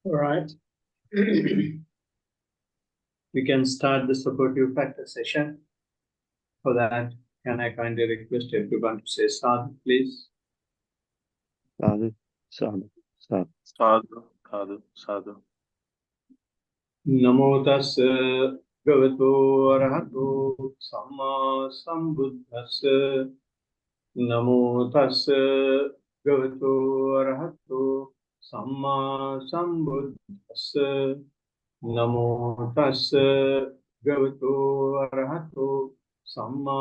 All right. We can start the supportive factor session. For that, can I kindly request everyone to say sadhu, please? Sadhu, sadhu, sadhu. Sadhu, sadhu, sadhu. Namo tassa bhagavato arahato samma sambuddhassa. Namo tassa bhagavato arahato samma sambuddhassa. Namo tassa bhagavato arahato samma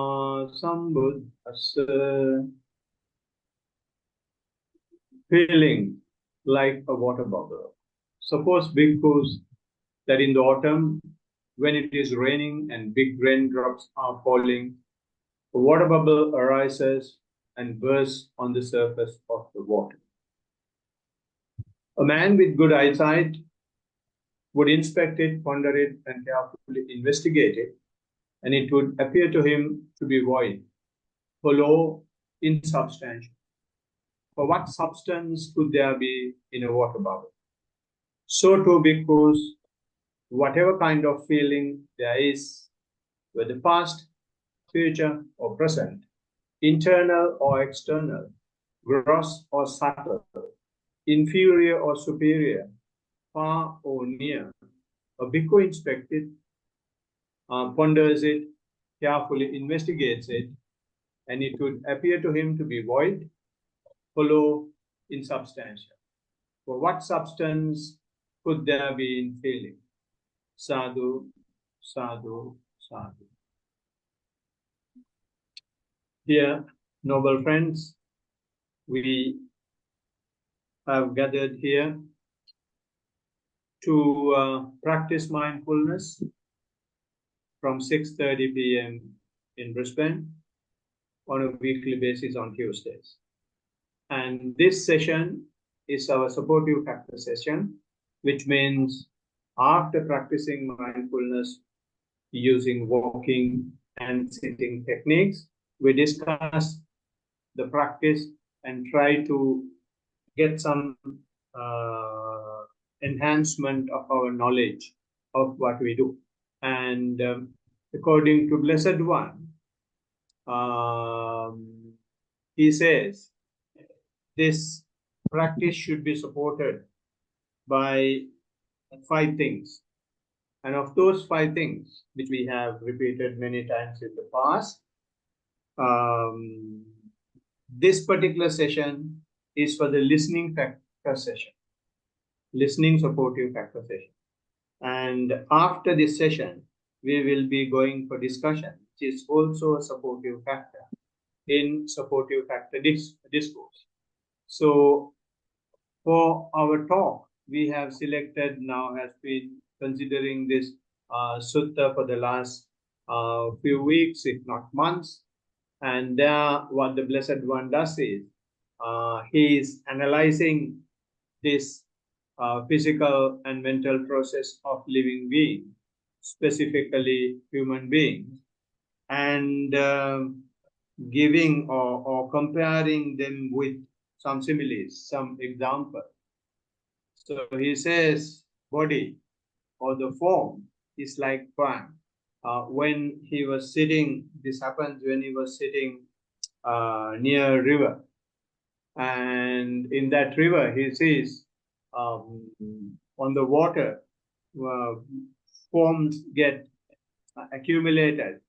sambuddhassa. Feeling like a water bubble. Suppose bhikkhus that in the autumn, when it is raining and big raindrops are falling, a water bubble arises and bursts on the surface of the water. A man with good eyesight would inspect it, ponder it, and carefully investigate it, and it would appear to him to be void, hollow, insubstantial. For what substance could there be in a water bubble? So too, bhikkhus, whatever kind of feeling there is, whether past, future, or present, internal or external, gross or subtle, inferior or superior, far or near, a bhikkhu inspects it, ponders it, carefully investigates it, and it would appear to him to be void, hollow, insubstantial. For what substance could there be in feeling? Sadhu, sadhu, sadhu. Dear noble friends, we have gathered here to practice mindfulness from 6:30 p.m. in Brisbane on a weekly basis on Tuesdays. And this session is our supportive factor session, which means after practicing mindfulness using walking and sitting techniques, we discuss the practice and try to get some enhancement of our knowledge of what we do. And according to Blessed One, he says this practice should be supported by 5 things. And of those 5 things, which we have repeated many times in the past, this particular session is for the listening factor session, listening supportive factor session. And after this session, we will be going for discussion, which is also a supportive factor in supportive factor discourse. So for our talk, we have selected now has been considering this sutta for the last few weeks, if not months. And there, what the Blessed One does is, he is analyzing this physical and mental process of living beings, specifically human beings, and giving or comparing them with some similes, some example. So he says body or the form is like fan. When he was sitting, this happens when he was sitting near a river. And in that river, he sees on the water, forms get accumulated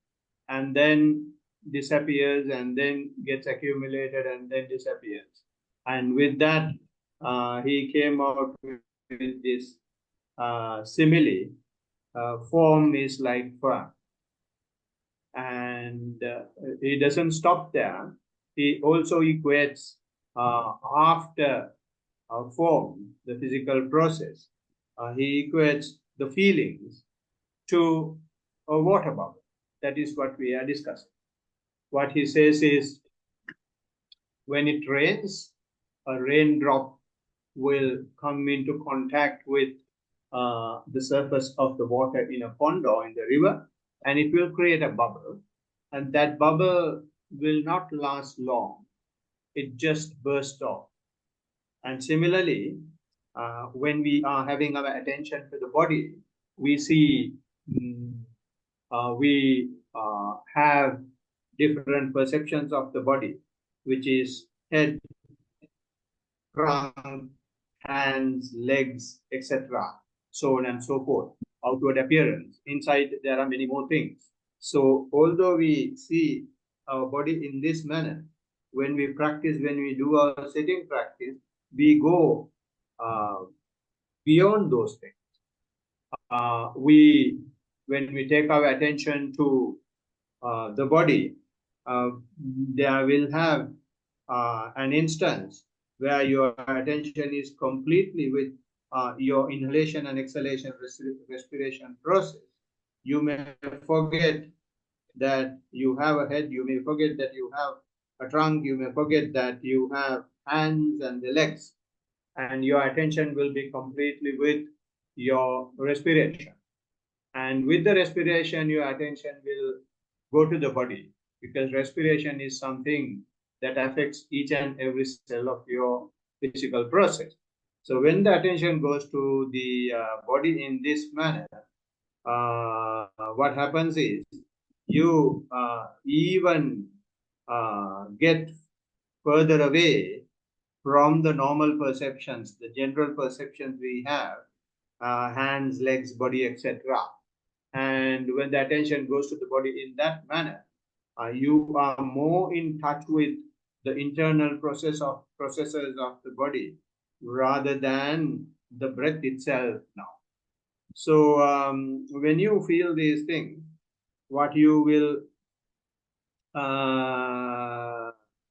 and then disappears and then gets accumulated and then disappears. And with that, he came out with this simile, form is like fire. And he doesn't stop there. He also equates after form, the physical process, he equates the feelings to a water bubble. That is what we are discussing. What he says is, when it rains, a raindrop will come into contact with the surface of the water in a pond or in the river, and it will create a bubble. And that bubble will not last long. It just bursts off. And similarly, when we are having our attention to the body, we see we have different perceptions of the body, which is head, trunk, hands, legs, etc., so on and so forth, outward appearance. Inside, there are many more things. So, although we see our body in this manner, when we practice, when we do our sitting practice, we go beyond those things. When we take our attention to the body, there will have an instance where your attention is completely with your inhalation and exhalation respiration process. You may forget that you have a head, you may forget that you have a trunk, you may forget that you have hands and the legs, and your attention will be completely with your respiration. And with the respiration, your attention will go to the body, because respiration is something that affects each and every cell of your physical process. So when the attention goes to the body in this manner, what happens is you even get further away from the normal perceptions, the general perceptions we have, hands, legs, body, etc. And when the attention goes to the body in that manner, you are more in touch with the internal processes of the body rather than the breath itself now. So when you feel these things, what you will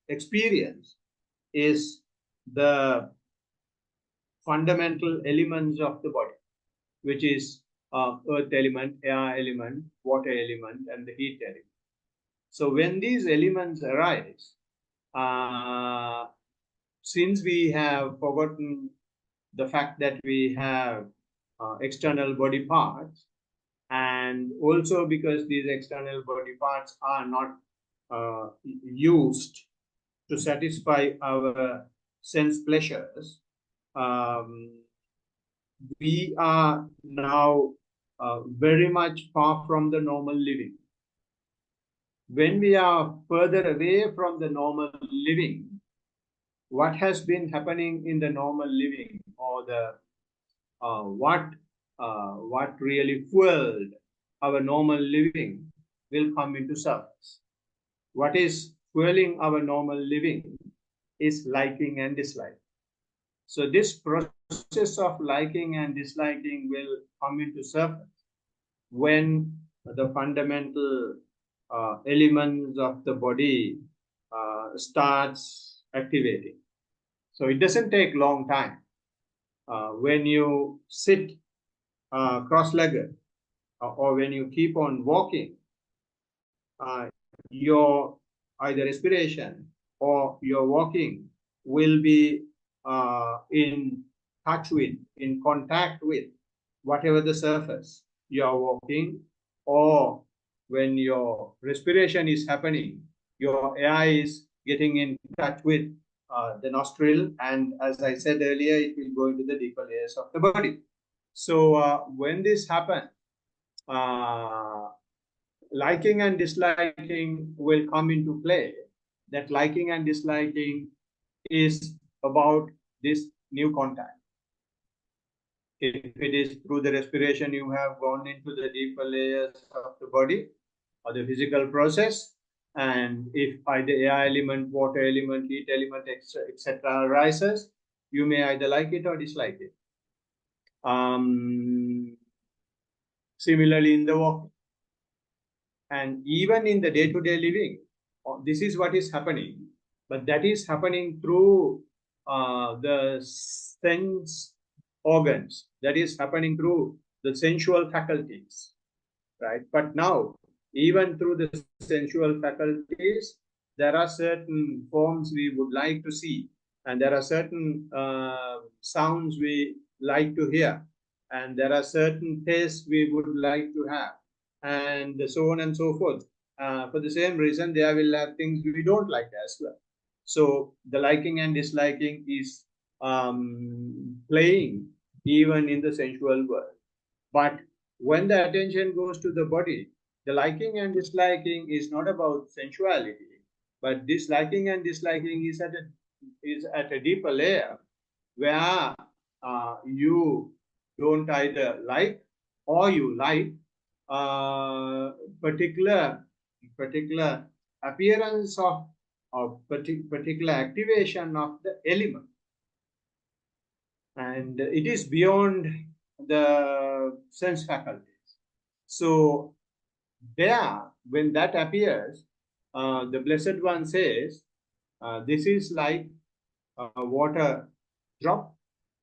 experience is the fundamental elements of the body, which is earth element, air element, water element, and the heat element. So when these elements arise, since we have forgotten the fact that we have external body parts, and also because these external body parts are not used to satisfy our sense pleasures, we are now very much far from the normal living. When we are further away from the normal living, what has been happening in the normal living, or the what really fueled our normal living, will come into surface. What is fueling our normal living is liking and disliking. So this process of liking and disliking will come into surface when the fundamental elements of the body starts activating. So it doesn't take long time. When you sit cross-legged, or when you keep on walking, your either respiration or your walking will be in touch with, in contact with whatever the surface you are walking, or when your respiration is happening, your air is getting in touch with the nostril, and as I said earlier, it will go into the deeper layers of the body. So when this happens, liking and disliking will come into play. That liking and disliking is about this new contact. If it is through the respiration, you have gone into the deeper layers of the body or the physical process, and if either air element, water element, heat element, etc. arises, you may either like it or dislike it. Similarly in the walking, and even in the day-to-day living, this is what is happening, but that is happening through the sense organs, that is happening through the sensual faculties, right? But now, even through the sensual faculties, there are certain forms we would like to see, and there are certain sounds we like to hear, and there are certain tastes we would like to have, and so on and so forth. For the same reason, there will have things we don't like as well. So the liking and disliking is playing even in the sensual world. But when the attention goes to the body, the liking and disliking is not about sensuality, but this liking and disliking is at a deeper layer where you don't either like or you like particular appearance of or particular activation of the element, and it is beyond the sense faculties. So there, when that appears, the Blessed One says, this is like a water drop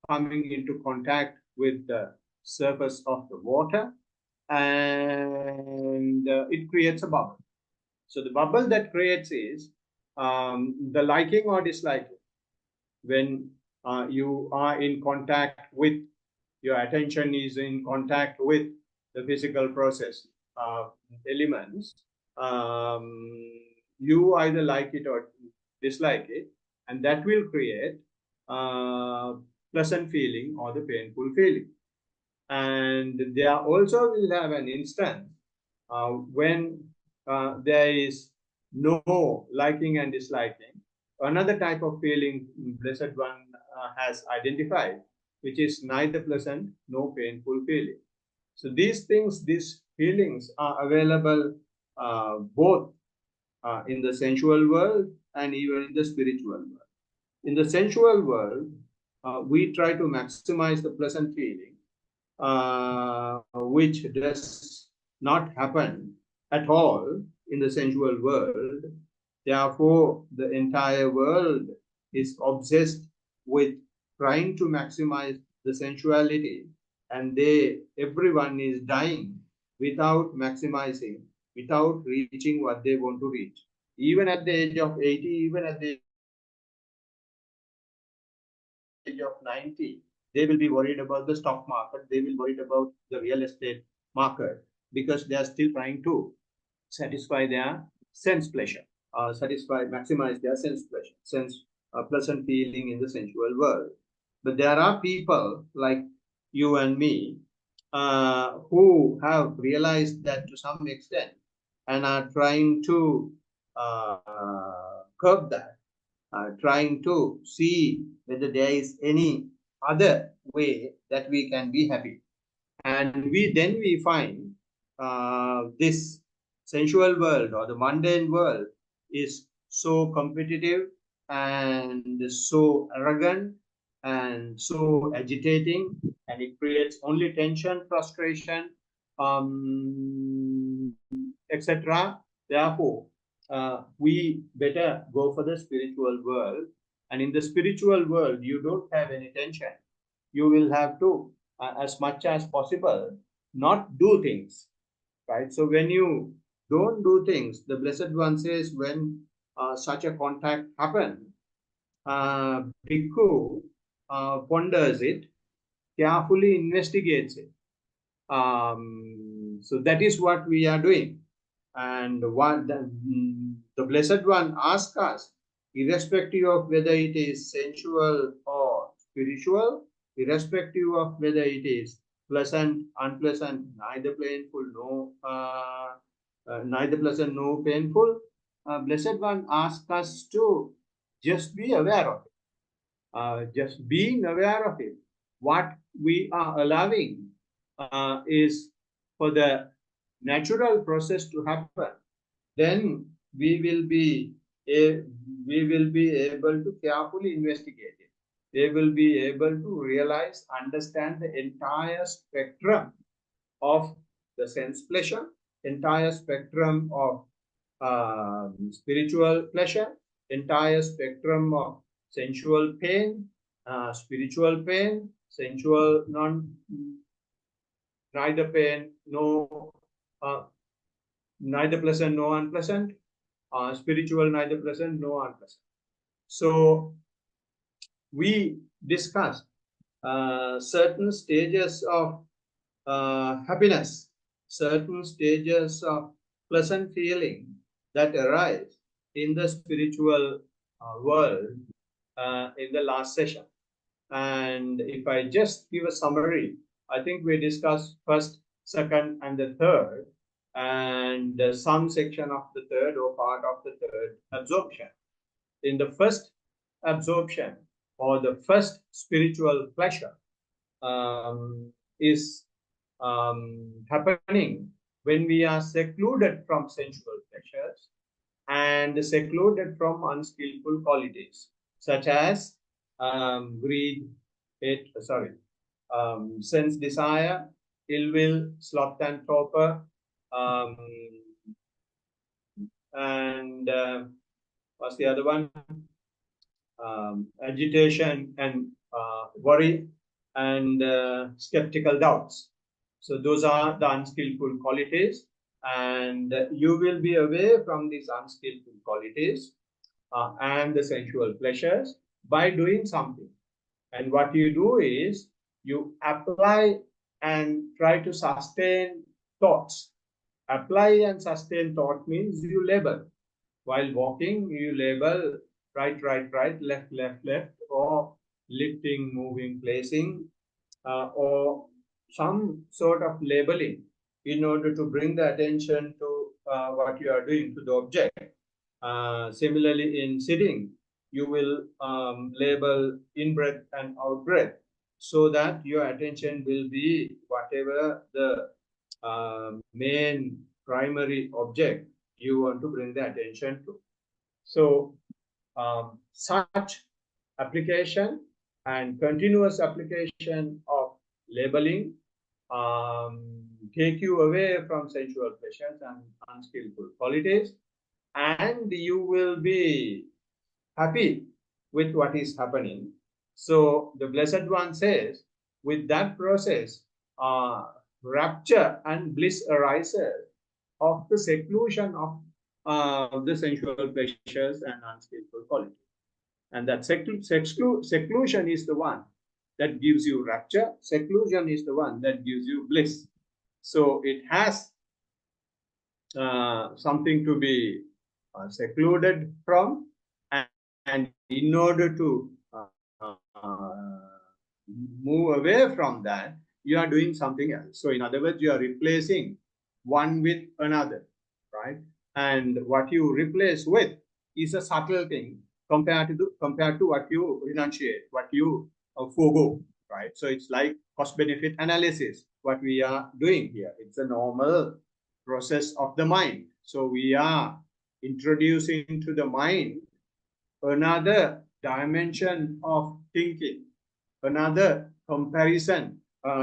coming into contact with the surface of the water, and it creates a bubble. So the bubble that creates is the liking or disliking. When you are in contact with, your attention is in contact with the physical process elements, you either like it or dislike it, and that will create pleasant feeling or the painful feeling. And there also will have an instance when there is no liking and disliking. Another type of feeling Blessed One has identified, which is neither pleasant nor painful feeling. So these things, these feelings are available both in the sensual world and even in the spiritual world. In the sensual world, we try to maximize the pleasant feeling, which does not happen at all in the sensual world. Therefore, the entire world is obsessed with trying to maximize the sensuality, and everyone is dying without maximizing, without reaching what they want to reach. Even at the age of 80, even at the age of 90, they will be worried about the stock market, they will worried about the real estate market, because they are still trying to satisfy their sense pleasure, maximize their sense pleasure, sense pleasant feeling in the sensual world. But there are people like you and me who have realized that to some extent and are trying to curb that, trying to see whether there is any other way that we can be happy. And we find this sensual world or the mundane world is so competitive and so arrogant and so agitating, and it creates only tension, frustration, etc. Therefore, we better go for the spiritual world. And in the spiritual world, you don't have any tension. You will have to, as much as possible, not do things, right? So when you don't do things, the Blessed One says, when such a contact happens, Bhikkhu ponders it, carefully investigates it. So that is what we are doing. And what the Blessed One asks us, irrespective of whether it is sensual or spiritual, irrespective of whether it is pleasant, unpleasant, neither painful, neither pleasant nor painful, Blessed One asks us to just be aware of it. Just being aware of it. What we are allowing is for the natural process to happen. Then we will be able to carefully investigate it. They will be able to realize, understand the entire spectrum of the sense pleasure, entire spectrum of spiritual pleasure, entire spectrum of sensual pain, spiritual pain, sensual neither pain, neither pleasant nor unpleasant, spiritual neither pleasant nor unpleasant. So we discussed certain stages of happiness, certain stages of pleasant feeling that arise in the spiritual world in the last session. And if I just give a summary, I think we discussed first, second, and the third, and some section of the third or part of the third absorption. In the first absorption or the first spiritual pleasure is happening when we are secluded from sensual pleasures and secluded from unskillful qualities such as greed, sense desire, ill will, sloth and torpor, um, and what's the other one? Agitation and worry and skeptical doubts. So those are the unskillful qualities, and you will be away from these unskillful qualities and the sensual pleasures by doing something. And what you do is you apply and try to sustain thoughts. Apply and sustain thought means you label. While walking, you label right, right, right, left, left, left, or lifting, moving, placing, or some sort of labeling in order to bring the attention to what you are doing, to the object. Similarly, in sitting, you will label in breath and out breath so that your attention will be whatever the main primary object you want to bring the attention to. So such application and continuous application of labeling take you away from sensual pleasures and unskillful qualities, and you will be happy with what is happening. So the Blessed One says, with that process, rapture and bliss arises of the seclusion of the sensual pleasures and unskillful qualities. And that seclusion is the one that gives you rapture. Seclusion is the one that gives you bliss. So it has something to be secluded from, and in order to move away from that, you are doing something else. So in other words, you are replacing one with another, right? And what you replace with is a subtle thing compared to what you renunciate, what you forego, right? So it's like cost-benefit analysis, what we are doing here. It's a normal process of the mind. So we are introducing to the mind another dimension of thinking, another comparison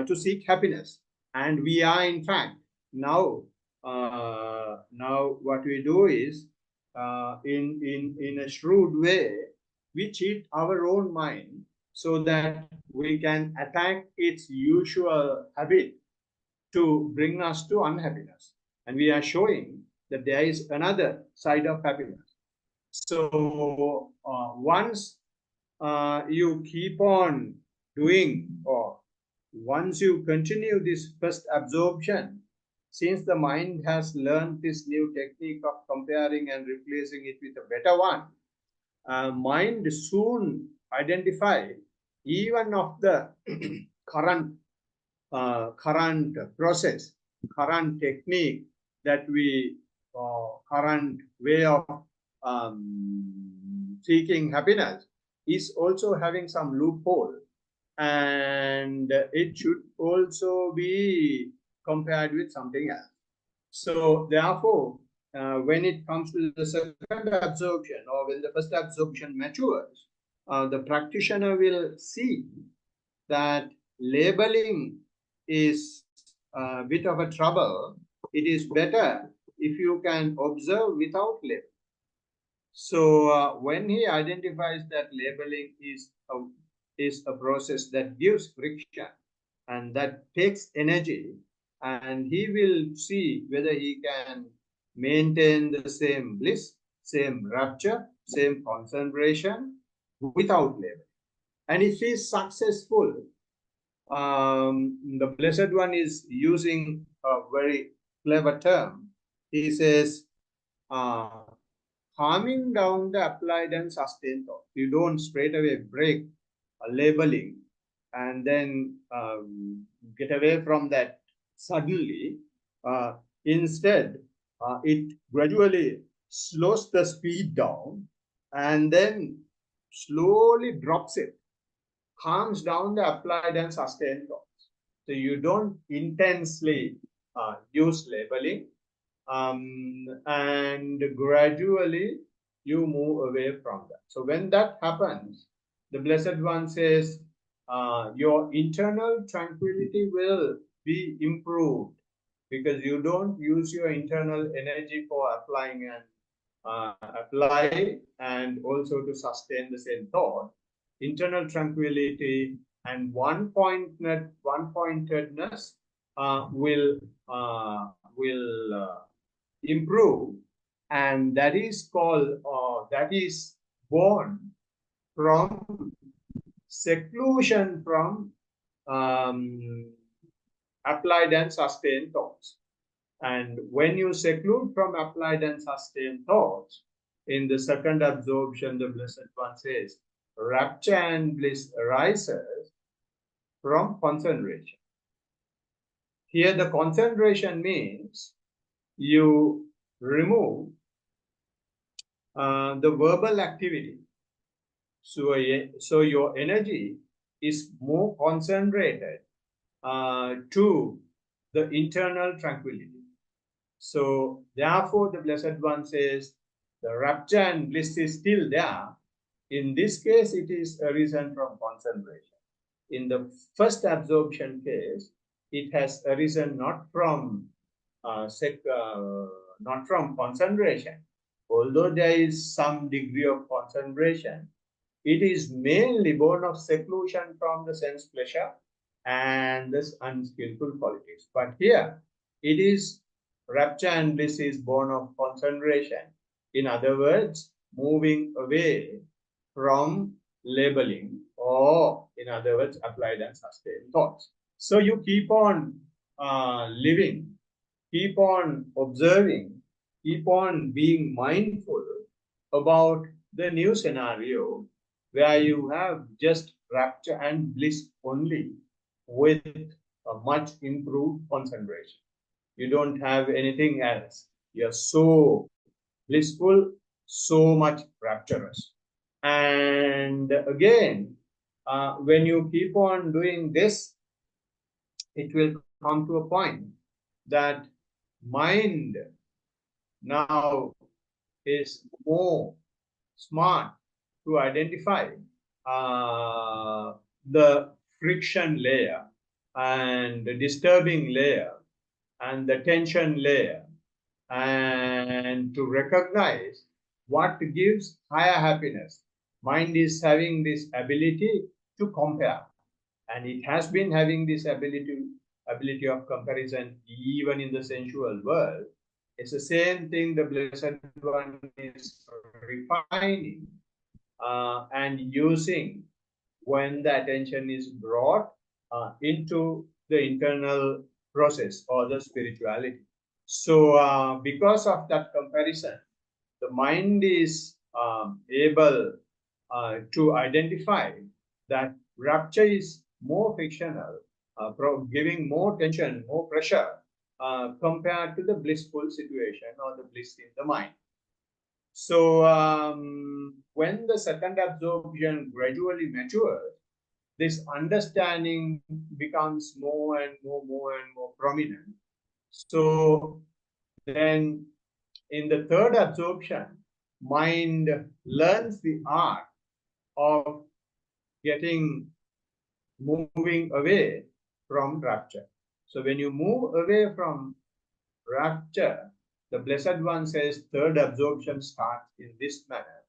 to seek happiness. And we are, in fact, now what we do is in a shrewd way, we cheat our own mind so that we can attack its usual habit to bring us to unhappiness. And we are showing that there is another side of happiness. So once you keep on doing, or once you continue this first absorption, since the mind has learned this new technique of comparing and replacing it with a better one, mind soon identify even of the current process, current technique that we, current way of seeking happiness is also having some loophole, and it should also be compared with something else. So therefore, when it comes to the second absorption, or when the first absorption matures, the practitioner will see that labeling is a bit of a trouble. It is better if you can observe without label. So when he identifies that labeling is a process that gives friction and that takes energy, and he will see whether he can maintain the same bliss, same rapture, same concentration without labeling. And if he is successful, the Blessed One is using a very clever term. He says, calming down the applied and sustained thought. You don't straight away break labeling and then get away from that suddenly. Instead, it gradually slows the speed down and then slowly drops it, calms down the applied and sustained thoughts. So you don't intensely use labeling, and gradually you move away from that. So when that happens, the Blessed One says, your internal tranquility will be improved because you don't use your internal energy for applying and apply and also to sustain the same thought. Internal tranquility and one-pointedness will improve, and that is called that is born from seclusion from applied and sustained thoughts. And when you seclude from applied and sustained thoughts, in the second absorption, the Blessed One says, rapture and bliss arises from concentration. Here, the concentration means you remove the verbal activity. So your energy is more concentrated to the internal tranquility. So therefore, the Blessed One says the rapture and bliss is still there. In this case, it is arisen from concentration. In the first absorption case, it has arisen not from concentration. Although there is some degree of concentration, it is mainly born of seclusion from the sense pleasure and this unskillful qualities. But here, it is rapture and bliss is born of concentration. In other words, moving away from labeling, or in other words, applied and sustained thoughts. So you keep on living, keep on observing, keep on being mindful about the new scenario where you have just rapture and bliss only with a much improved concentration. You don't have anything else. You're so blissful, so much rapturous. And again, when you keep on doing this, it will come to a point that mind now is more smart to identify the friction layer and the disturbing layer and the tension layer, and to recognize what gives higher happiness. Mind is having this ability to compare, and it has been having this ability of comparison even in the sensual world. It's the same thing the Blessed One is refining and using when the attention is brought into the internal process or the spirituality. So because of that comparison, the mind is able to identify that rapture is more fictional, giving more tension, more pressure compared to the blissful situation or the bliss in the mind. So when the second absorption gradually matures, this understanding becomes more and more prominent. So then in the third absorption, mind learns the art of moving away from rapture. So when you move away from rapture, the Blessed One says third absorption starts in this manner,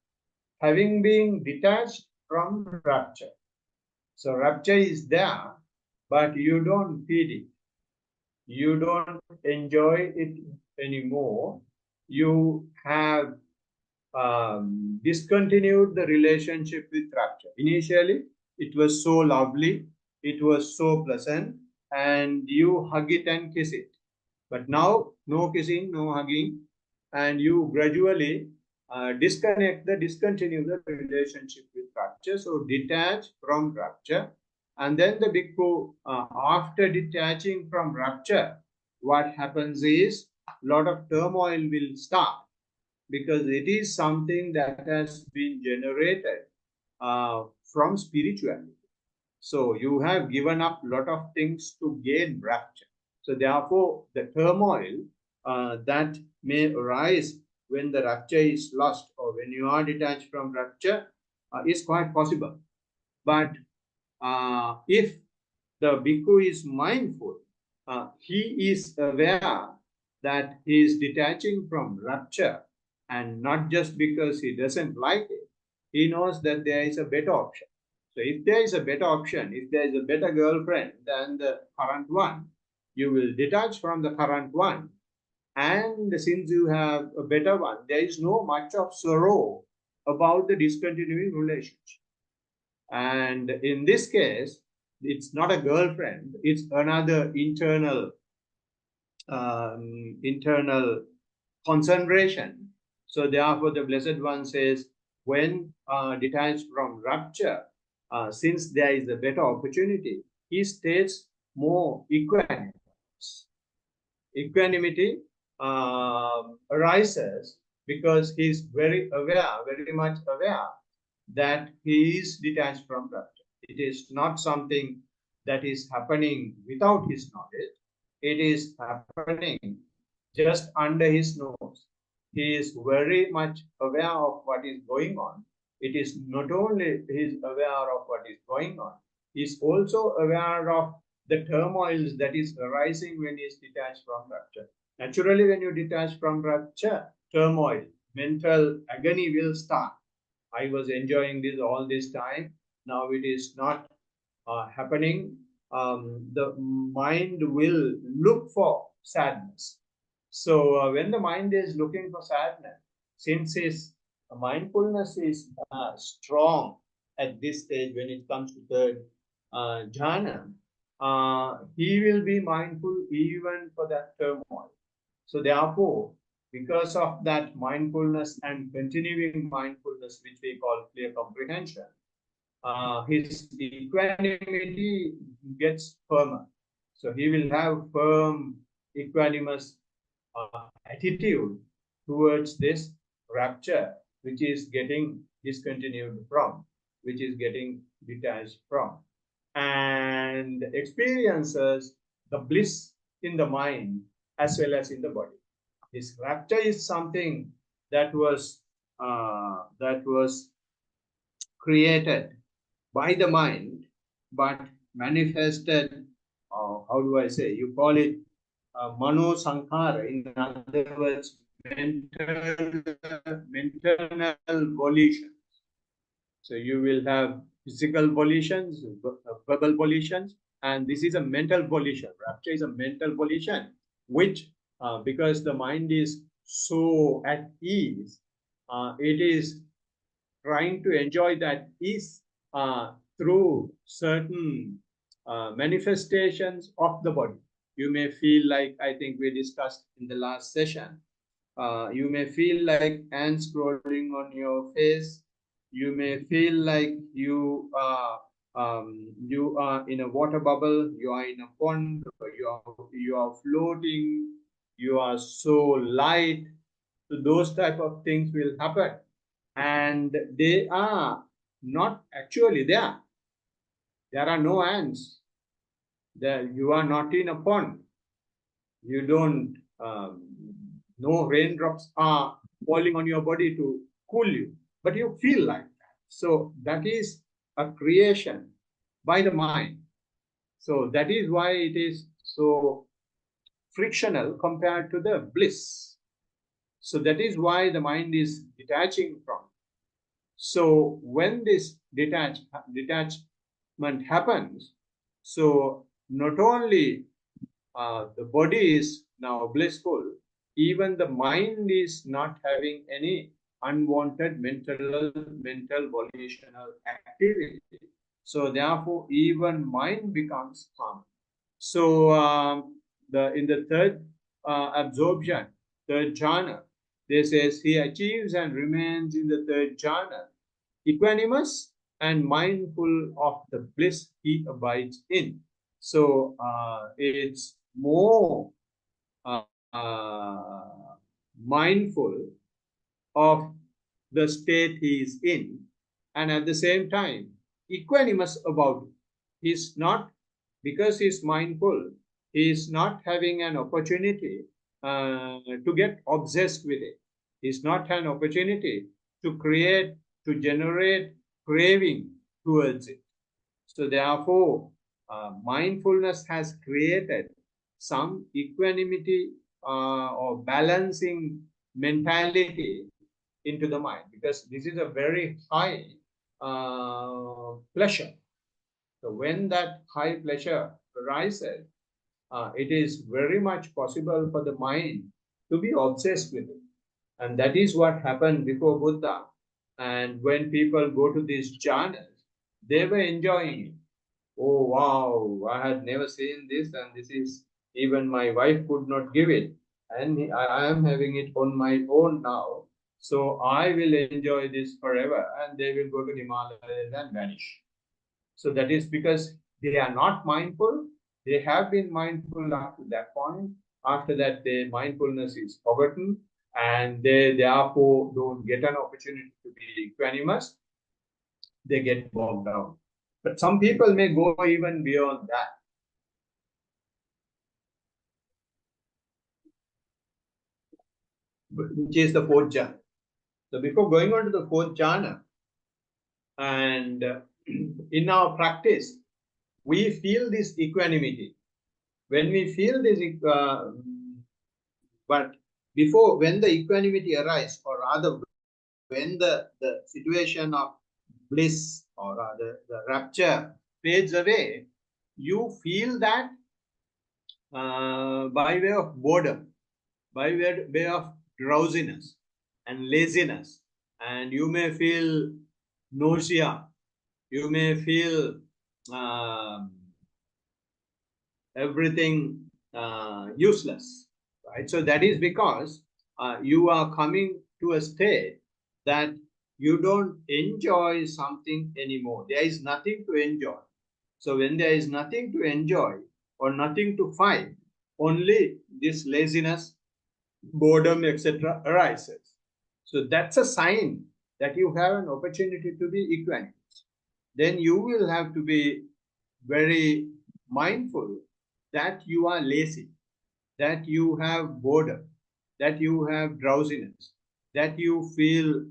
having been detached from rapture. So rapture is there, but you don't feed it. You don't enjoy it anymore. You have discontinued the relationship with rapture. Initially, it was so lovely, it was so pleasant, and you hug it and kiss it. But now, no kissing, no hugging, and you gradually discontinue the relationship with rapture. So detach from rapture. And then the bhikkhu, after detaching from rapture, what happens is a lot of turmoil will start, because it is something that has been generated from spirituality. So you have given up a lot of things to gain rapture. So therefore, the turmoil that may arise when the rapture is lost or when you are detached from rapture is quite possible. But if the bhikkhu is mindful, he is aware that he is detaching from rapture, and not just because he doesn't like it. He knows that there is a better option. So if there is a better option, if there is a better girlfriend than the current one, you will detach from the current one. And since you have a better one, there is no much of sorrow about the discontinuing relationship. And in this case, it's not a girlfriend, it's another internal concentration. So therefore, the Blessed One says, when detached from rapture, since there is a better opportunity, he stays more equanimous. Equanimity arises because he is very much aware that he is detached from rapture. It is not something that is happening without his knowledge. It is happening just under his nose. He is very much aware of what is going on. It is not only he is aware of what is going on, he is also aware of the turmoils that is arising when he is detached from rapture. Naturally, when you detach from rapture, turmoil, mental agony will start. I was enjoying this all this time. Now it is not happening. The mind will look for sadness. So when the mind is looking for sadness, since his mindfulness is strong at this stage when it comes to third jhana, he will be mindful even for that turmoil. So therefore, because of that mindfulness and continuing mindfulness, which we call clear comprehension, his equanimity gets firmer. So he will have firm, equanimous attitude towards this rapture, which is getting discontinued from, which is getting detached from, and experiences the bliss in the mind as well as in the body. This rapture is something that was created by the mind, but manifested. How do I say? You call it mano sankhara. In other words, mental volitions. So you will have physical volitions, verbal volitions, and this is a mental volition. Rapture is a mental volition, which because the mind is so at ease, it is trying to enjoy that ease through certain manifestations of the body. You may feel like, I think we discussed in the last session, you may feel like ants crawling on your face. You may feel like you are in a water bubble, you are in a pond, you are floating, you are so light. So those type of things will happen, and they are not actually there. There are no ants. There, you are not in a pond. You don't. No raindrops are falling on your body to cool you, but you feel like that. So that is a creation by the mind. So that is why it is so frictional compared to the bliss. So that is why the mind is detaching from. So when this detachment happens, so not only the body is now blissful, even the mind is not having any unwanted mental volitional activity. So therefore, even mind becomes calm. So in the third absorption, third jhana, They says he achieves and remains in the third jhana, equanimous and mindful of the bliss he abides in. So it's more mindful of the state he is in, and at the same time equanimous about it. He's not, because he's mindful, he is not having an opportunity to get obsessed with it. He's not an opportunity to create, to generate craving towards it. So therefore, mindfulness has created some equanimity or balancing mentality into the mind, because this is a very high pleasure. So when that high pleasure arises, it is very much possible for the mind to be obsessed with it. And that is what happened before Buddha. And when people go to these jhanas, they were enjoying it. Oh, wow, I had never seen this, and this is, even my wife could not give it. And I am having it on my own now. So I will enjoy this forever, and they will go to Himalayas and vanish. So that is because they are not mindful. They have been mindful up to that point. After that, their mindfulness is forgotten, and they therefore don't get an opportunity to be equanimous. They get bogged down. But some people may go even beyond that. Which is the fourth jhana. So before going on to the fourth jhana, and in our practice, we feel this equanimity. When we feel this, but before, when the equanimity arises, or rather when the situation of bliss or rather the rapture fades away, you feel that by way of boredom, by way of drowsiness and laziness, and you may feel nausea, you may feel everything useless, right? So that is because you are coming to a state that you don't enjoy something anymore. There is nothing to enjoy. So when there is nothing to enjoy or nothing to find, only this laziness, boredom, etc. arises. So that's a sign that you have an opportunity to be equanimous. Then you will have to be very mindful that you are lazy, that you have boredom, that you have drowsiness, that you feel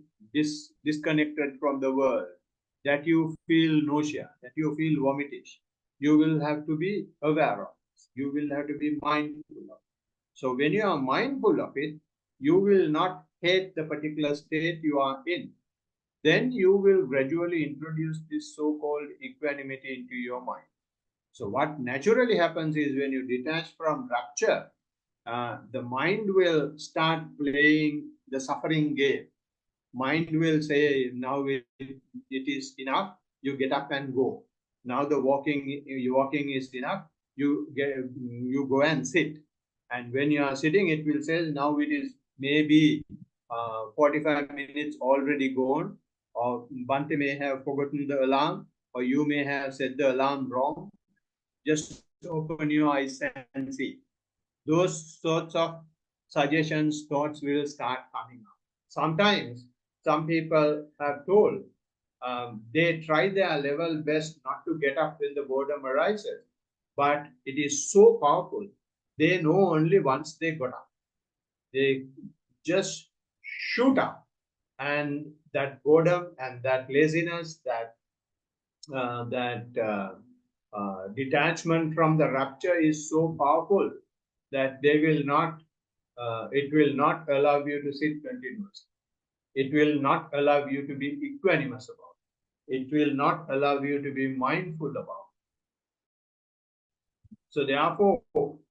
disconnected from the world, that you feel nausea, that you feel vomitish. You will have to be aware of this. You will have to be mindful of it. So when you are mindful of it, you will not hate the particular state you are in. Then you will gradually introduce this so-called equanimity into your mind. So what naturally happens is, when you detach from rapture, the mind will start playing the suffering game. Mind will say, now it is enough, you get up and go. Now the walking is enough, you go and sit. And when you are sitting, it will say, now it is maybe 45 minutes already gone, or Bante may have forgotten the alarm, or you may have set the alarm wrong. Just open your eyes and see. Those sorts of suggestions, thoughts will start coming up. Sometimes some people have told they try their level best not to get up when the boredom arises, but it is so powerful. They know only once they got up. They just shoot up, and that boredom and that laziness, that detachment from the rapture is so powerful that they will not, it will not allow you to sit continuously. It will not allow you to be equanimous about it. It will not allow you to be mindful about it. So therefore,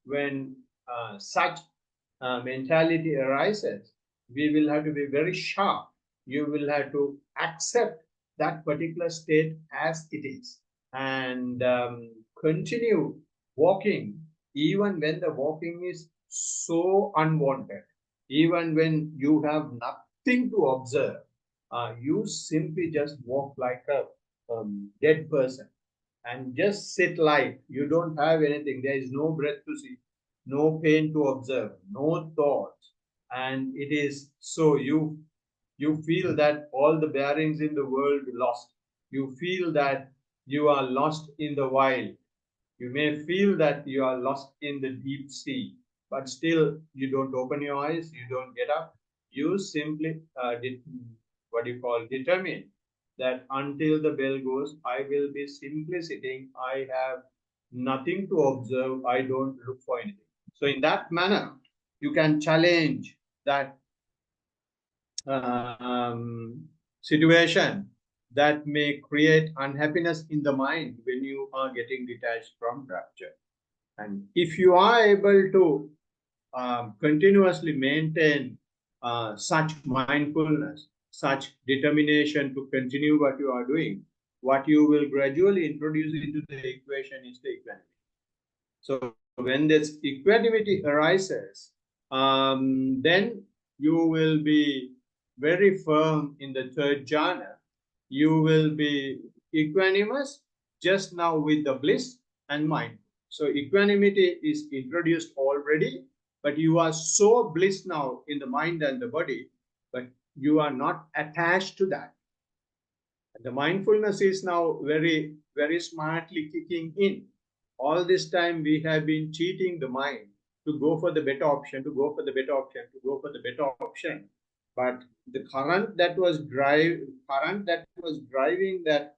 when such mentality arises, we will have to be very sharp. You will have to accept that particular state as it is, and continue walking even when the walking is so unwanted, even when you have nothing to observe, you simply just walk like a dead person and just sit like you don't have anything. There is no breath to see, no pain to observe, no thoughts, and it is so you feel that all the bearings in the world lost. You feel that you are lost in the wild. You may feel that you are lost in the deep sea, but still you don't open your eyes, you don't get up. You simply what you call determine that until the bell goes, I will be simply sitting. I have nothing to observe. I don't look for anything. So in that manner, you can challenge that situation that may create unhappiness in the mind when you are getting detached from rapture. And if you are able to continuously maintain such mindfulness, such determination to continue what you are doing, what you will gradually introduce into the equation is the equanimity. So when this equanimity arises, then you will be very firm in the third jhana. You will be equanimous just now with the bliss and mind. So equanimity is introduced already, but you are so bliss now in the mind and the body, but you are not attached to that. The mindfulness is now very, very smartly kicking in. All this time we have been cheating the mind to go for the better option, to go for the better option, to go for the better option. But the current that was driving that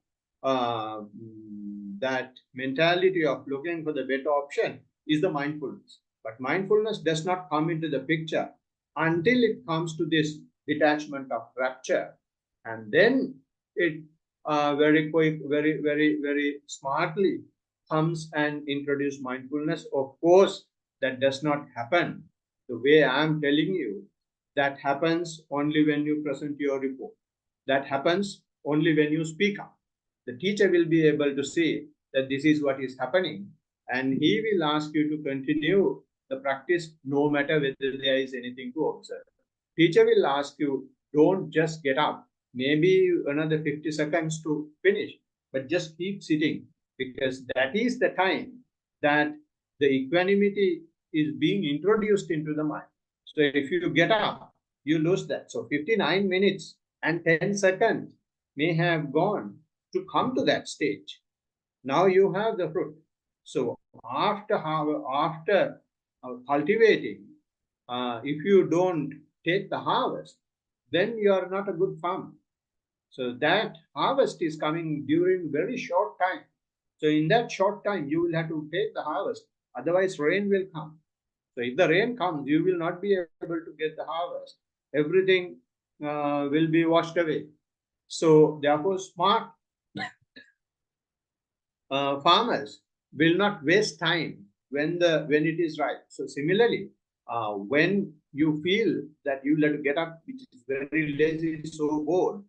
that mentality of looking for the better option is the mindfulness. But mindfulness does not come into the picture until it comes to this detachment of rapture, and then it very quick, very smartly comes and introduce mindfulness. Of course, that does not happen the way I am telling you. That happens only when you present your report. That happens only when you speak up. The teacher will be able to say that this is what is happening, and he will ask you to continue the practice no matter whether there is anything to observe. Teacher will ask you, don't just get up, maybe another 50 seconds to finish, but just keep sitting, because that is the time that the equanimity is being introduced into the mind. So if you get up, you lose that. So 59 minutes and 10 seconds may have gone to come to that stage. Now you have the fruit. So after cultivating, if you don't take the harvest, then you are not a good farmer. So that harvest is coming during very short time. So in that short time, you will have to take the harvest. Otherwise, rain will come. So if the rain comes, you will not be able to get the harvest. Everything will be washed away. So therefore, smart farmers will not waste time when it is right. So similarly, when you feel that you have to get up, which is very lazy, so bored,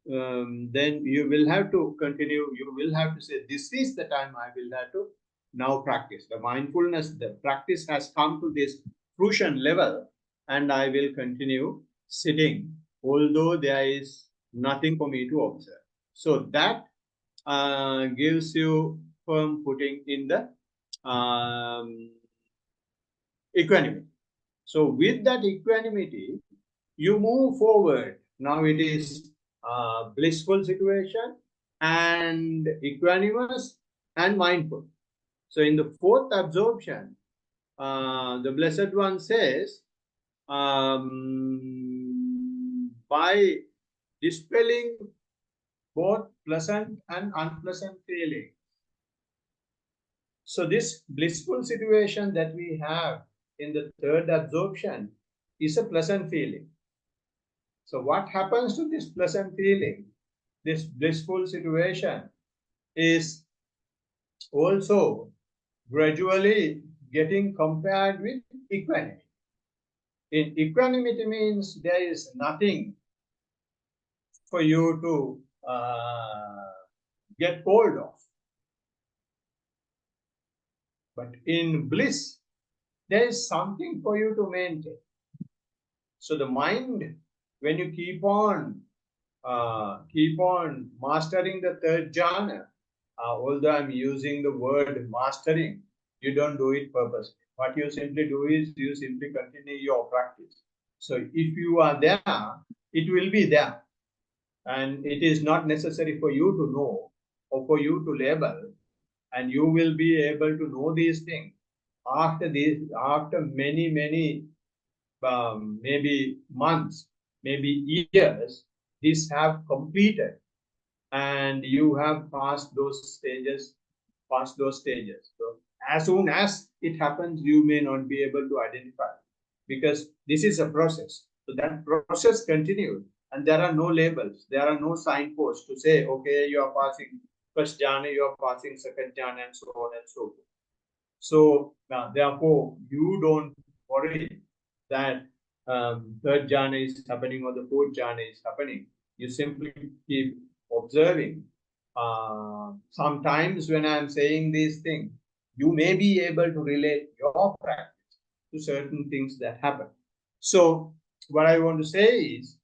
then you will have to continue. You will have to say, this is the time I will have to now practice. The mindfulness, the practice has come to this fruition level, and I will continue sitting, although there is nothing for me to observe. So that gives you firm footing in the equanimity. So with that equanimity, you move forward. Now it is blissful situation and equanimous and mindful. So in the fourth absorption, the Blessed One says, by dispelling both pleasant and unpleasant feelings. So this blissful situation that we have in the third absorption is a pleasant feeling. So what happens to this pleasant feeling, this blissful situation, is also gradually getting compared with equanimity. In equanimity means there is nothing for you to get hold of. But in bliss, there is something for you to maintain. So the mind, when you keep on mastering the third jhana, although I'm using the word mastering, you don't do it purposely. What you simply do is you simply continue your practice. So if you are there, it will be there. And it is not necessary for you to know or for you to label, and you will be able to know these things after many maybe months, maybe years, these have completed, and you have passed those stages. So as soon as it happens, you may not be able to identify, because this is a process. So that process continues, and there are no labels, there are no signposts to say, okay, you are passing first jhana, you are passing second jhana, and so on and so forth. So therefore, you don't worry that third jhana is happening or the fourth jhana is happening. You simply keep observing. Sometimes when I'm saying these things, you may be able to relate your practice to certain things that happen. So what I want to say is,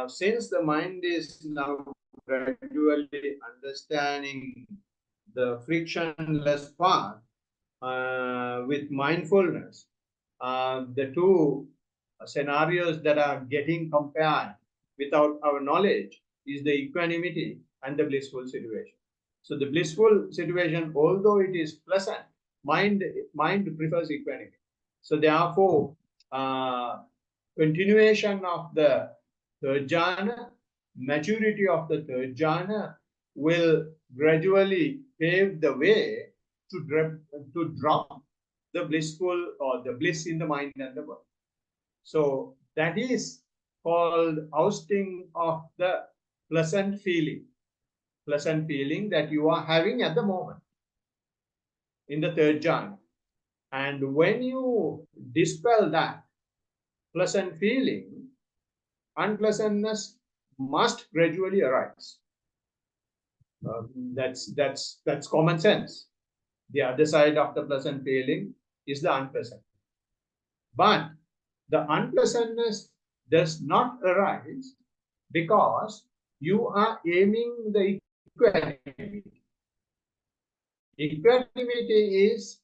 since the mind is now gradually understanding the frictionless path, with mindfulness, the two scenarios that are getting compared without our knowledge is the equanimity and the blissful situation. So the blissful situation, although it is pleasant, mind prefers equanimity. So therefore, continuation of the third jhana, maturity of the third jhana will gradually pave the way to drop the blissful or the bliss in the mind and the body. So that is called ousting of the pleasant feeling that you are having at the moment in the third jhana. And when you dispel that pleasant feeling, unpleasantness must gradually arise. That's common sense. The other side of the pleasant feeling is the unpleasant. But the unpleasantness does not arise because you are aiming the equanimity. Equanimity is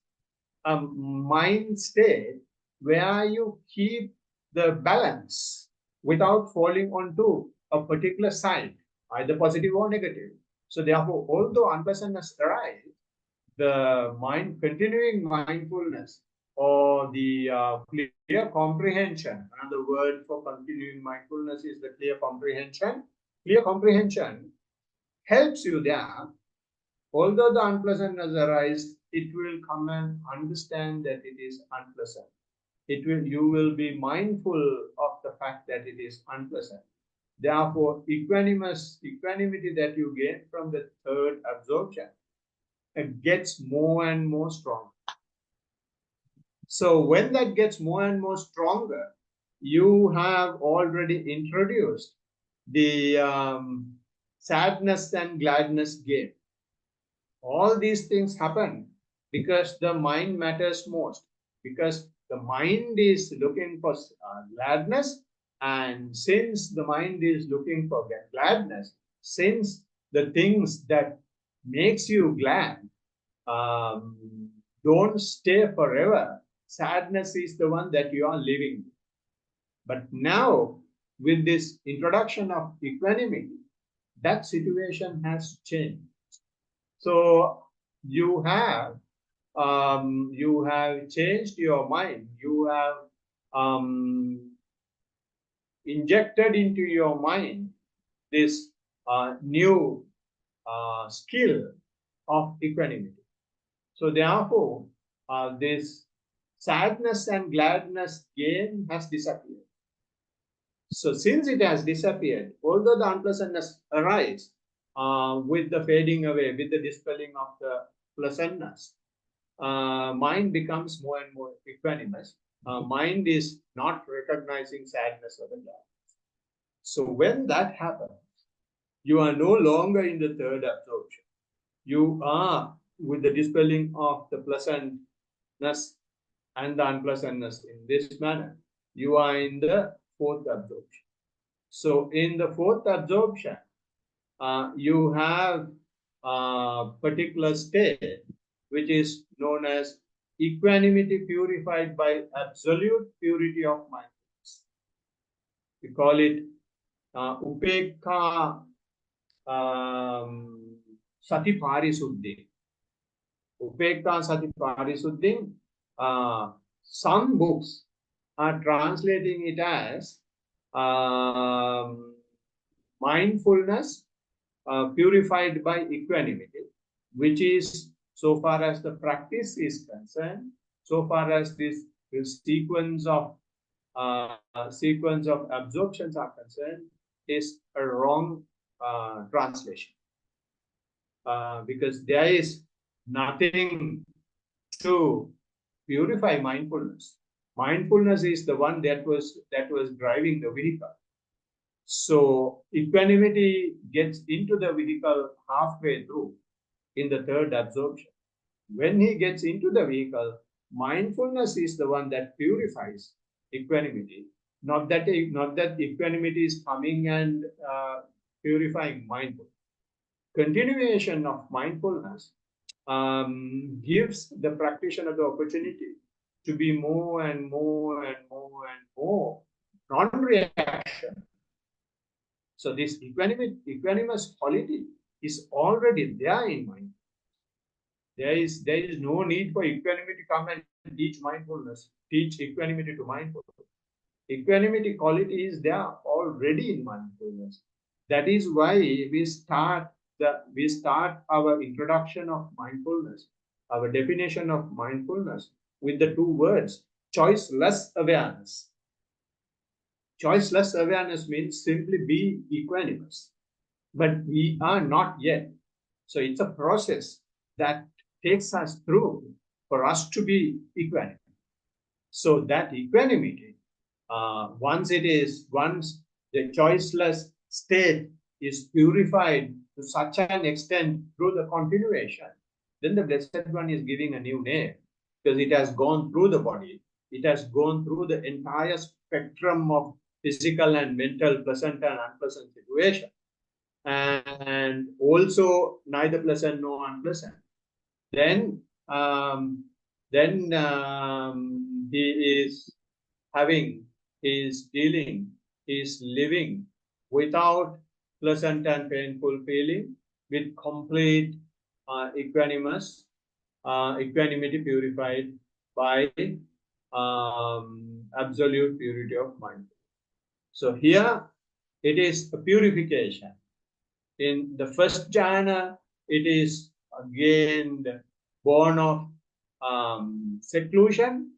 a mind state where you keep the balance without falling onto a particular side, either positive or negative. So therefore, although unpleasantness arises, the continuing mindfulness or the clear comprehension, another word for continuing mindfulness is the clear comprehension. Clear comprehension helps you there. Although the unpleasantness arises, it will come and understand that it is unpleasant. You will be mindful of the fact that it is unpleasant. Therefore, equanimity that you gain from the third absorption, it gets more and more strong. So when that gets more and more stronger, you have already introduced the sadness and gladness game. All these things happen because the mind matters most, because the mind is looking for gladness, and since the mind is looking for gladness, since the things that makes you glad don't stay forever, sadness is the one that you are living with. But now, with this introduction of equanimity, that situation has changed. So you have changed your mind. You have injected into your mind this new skill of equanimity. So therefore, this sadness and gladness game has disappeared. So since it has disappeared, although the unpleasantness arises with the fading away, with the dispelling of the pleasantness, mind becomes more and more equanimous. Mind is not recognizing sadness or the gladness. So when that happens, you are no longer in the third absorption. You are with the dispelling of the pleasantness and the unpleasantness in this manner. you are in the fourth absorption. So in the fourth absorption, you have a particular state which is known as equanimity purified by absolute purity of mind. We call it upekha sati parisuddhi. Upekha sati parisuddhi. Some books are translating it as mindfulness purified by equanimity, which is, so far as the practice is concerned, so far as this sequence of absorptions are concerned, is a wrong translation, because there is nothing to purify mindfulness. Mindfulness is the one that was driving the vehicle. So equanimity gets into the vehicle halfway through in the third absorption. When he gets into the vehicle, mindfulness is the one that purifies equanimity. Not that equanimity is coming and purifying mindfulness. Continuation of mindfulness gives the practitioner the opportunity to be more and more and more and more non-reaction. So this equanimous quality is already there in mind. There is no need for equanimity to come and teach mindfulness, teach equanimity to mindfulness. Equanimity quality is there already in mindfulness. That is why we start our introduction of mindfulness, our definition of mindfulness with the two words, choiceless awareness. Choiceless awareness means simply be equanimous, but we are not yet. So it's a process that takes us through for us to be equanimous. So that equanimity, once the choiceless state is purified to such an extent through the continuation, then the Blessed One is giving a new name, because it has gone through the body. It has gone through the entire spectrum of physical and mental, pleasant and unpleasant situation, and also neither pleasant nor unpleasant. Then he is having, he is dealing, he is living without pleasant and painful feeling, with complete equanimity purified by absolute purity of mind. So here it is a purification. In the first jhana, it is again born of seclusion,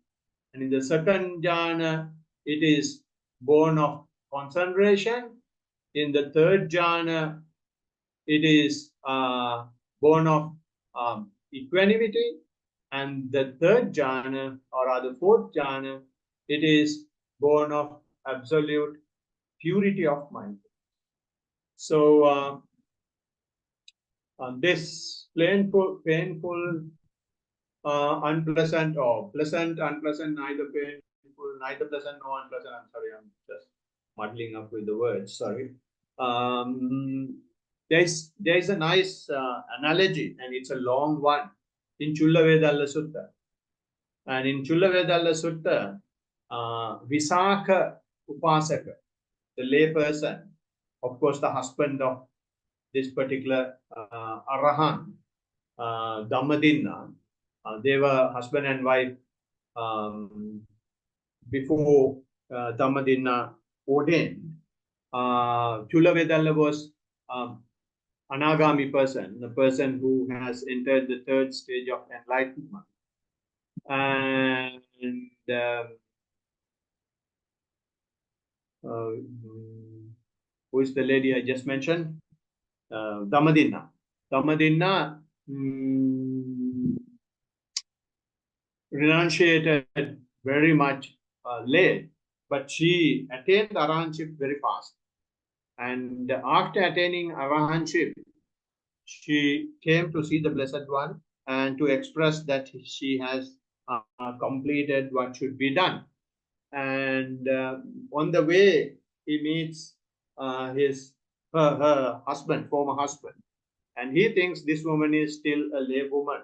and in the second jhana, it is born of concentration. In the third jhana, it is born of equanimity, and the third jhana, or rather fourth jhana, it is born of absolute purity of mind. So this painful, unpleasant, or pleasant, unpleasant, neither painful, neither pleasant nor unpleasant. I'm sorry, I'm just muddling up with the words. Sorry. There is a nice analogy, and it's a long one, in Chullavedalla Sutta. And in Chullavedalla Sutta, Visakha Upasaka, the lay person, of course, the husband of this particular Arahant, Dhammadinna, they were husband and wife before Dhammadinna ordained. Chullavedalla was Anagami person, the person who has entered the third stage of enlightenment. And who is the lady I just mentioned? Dhammadinna. Dhammadinna renunciated very much late, but she attained Arahantship very fast. And after attaining Arahantship, she came to see the Blessed One and to express that she has completed what should be done. and on the way he meets her husband, former husband, and he thinks this woman is still a lay woman,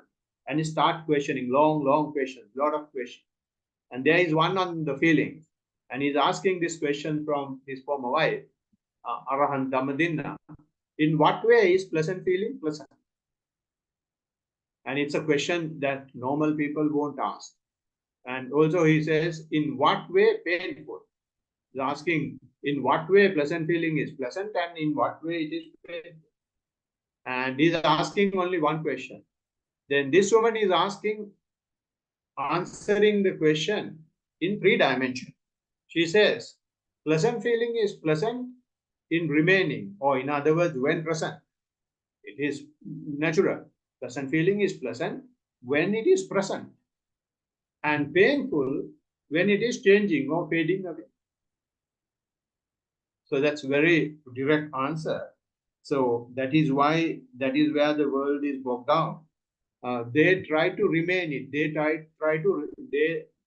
and he starts questioning, long questions, lot of questions, and there is one on the feelings, and he's asking this question from his former wife, Arahant Dhammadinna. In what way is pleasant feeling pleasant? And it's a question that normal people won't ask. And also he says, in what way painful? He's asking, in what way pleasant feeling is pleasant and in what way it is painful? And he's asking only one question. Then this woman is answering the question in 3 dimensions. She says, pleasant feeling is pleasant in remaining, or in other words, when present. It is natural. Pleasant feeling is pleasant when it is present, and painful when it is changing or fading away. So that's very direct answer. So that is why, that is where the world is bogged down. They try to remain it. The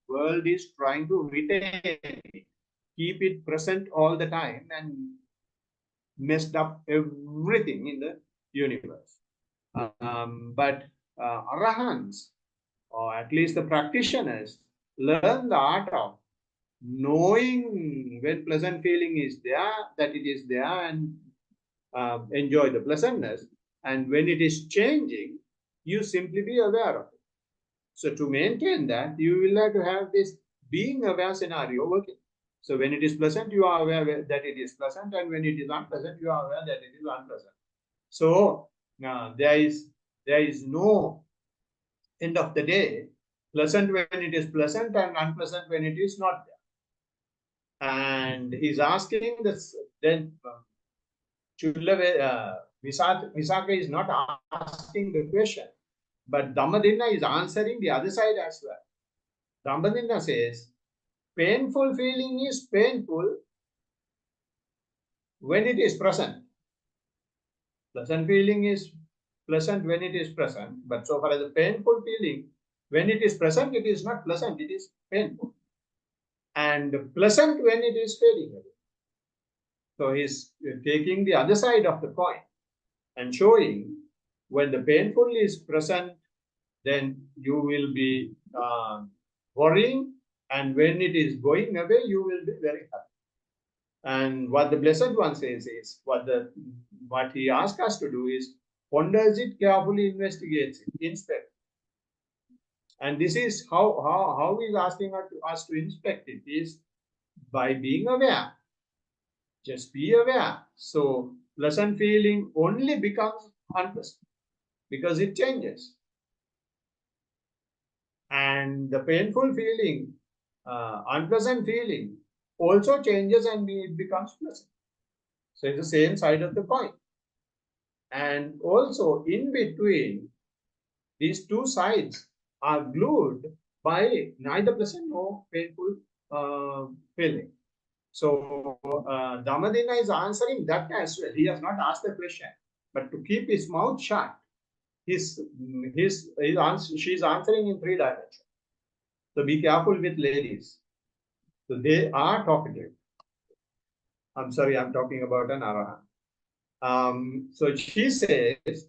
world is trying to retain it, keep it present all the time, and messed up everything in the universe. But Arahants, or at least the practitioners, learn the art of knowing when pleasant feeling is there, that it is there, and enjoy the pleasantness. And when it is changing, you simply be aware of it. So to maintain that, you will have to have this being aware scenario working. So when it is pleasant, you are aware that it is pleasant, and when it is unpleasant, you are aware that it is unpleasant. So there is no end of the day, pleasant when it is pleasant and unpleasant when it is not there. And he's asking this, then Visakha is not asking the question, but Dhammadinna is answering the other side as well. Dhammadinna says, painful feeling is painful when it is present. Pleasant feeling is pleasant when it is present, but so far as the painful feeling, when it is present, it is not pleasant, it is painful. And pleasant when it is fading away. So he's taking the other side of the coin and showing when the painful is present, then you will be worrying, and when it is going away, you will be very happy. And what the Blessed One says is, what he asks us to do is, ponders it, carefully investigates it, inspect. And this is how he's asking us to inspect it, is by being aware. Just be aware. So pleasant feeling only becomes unpleasant because it changes. And the painful feeling, unpleasant feeling, also changes and it becomes pleasant. So it's the same side of the coin. And also in between, these two sides are glued by neither pleasant nor painful feeling. So Dhammadinna is answering that as well. He has not asked the question, but to keep his mouth shut, she's answering in 3 dimensions. So be careful with ladies. So they are talkative. I'm sorry, I'm talking about an Arahant. So she says,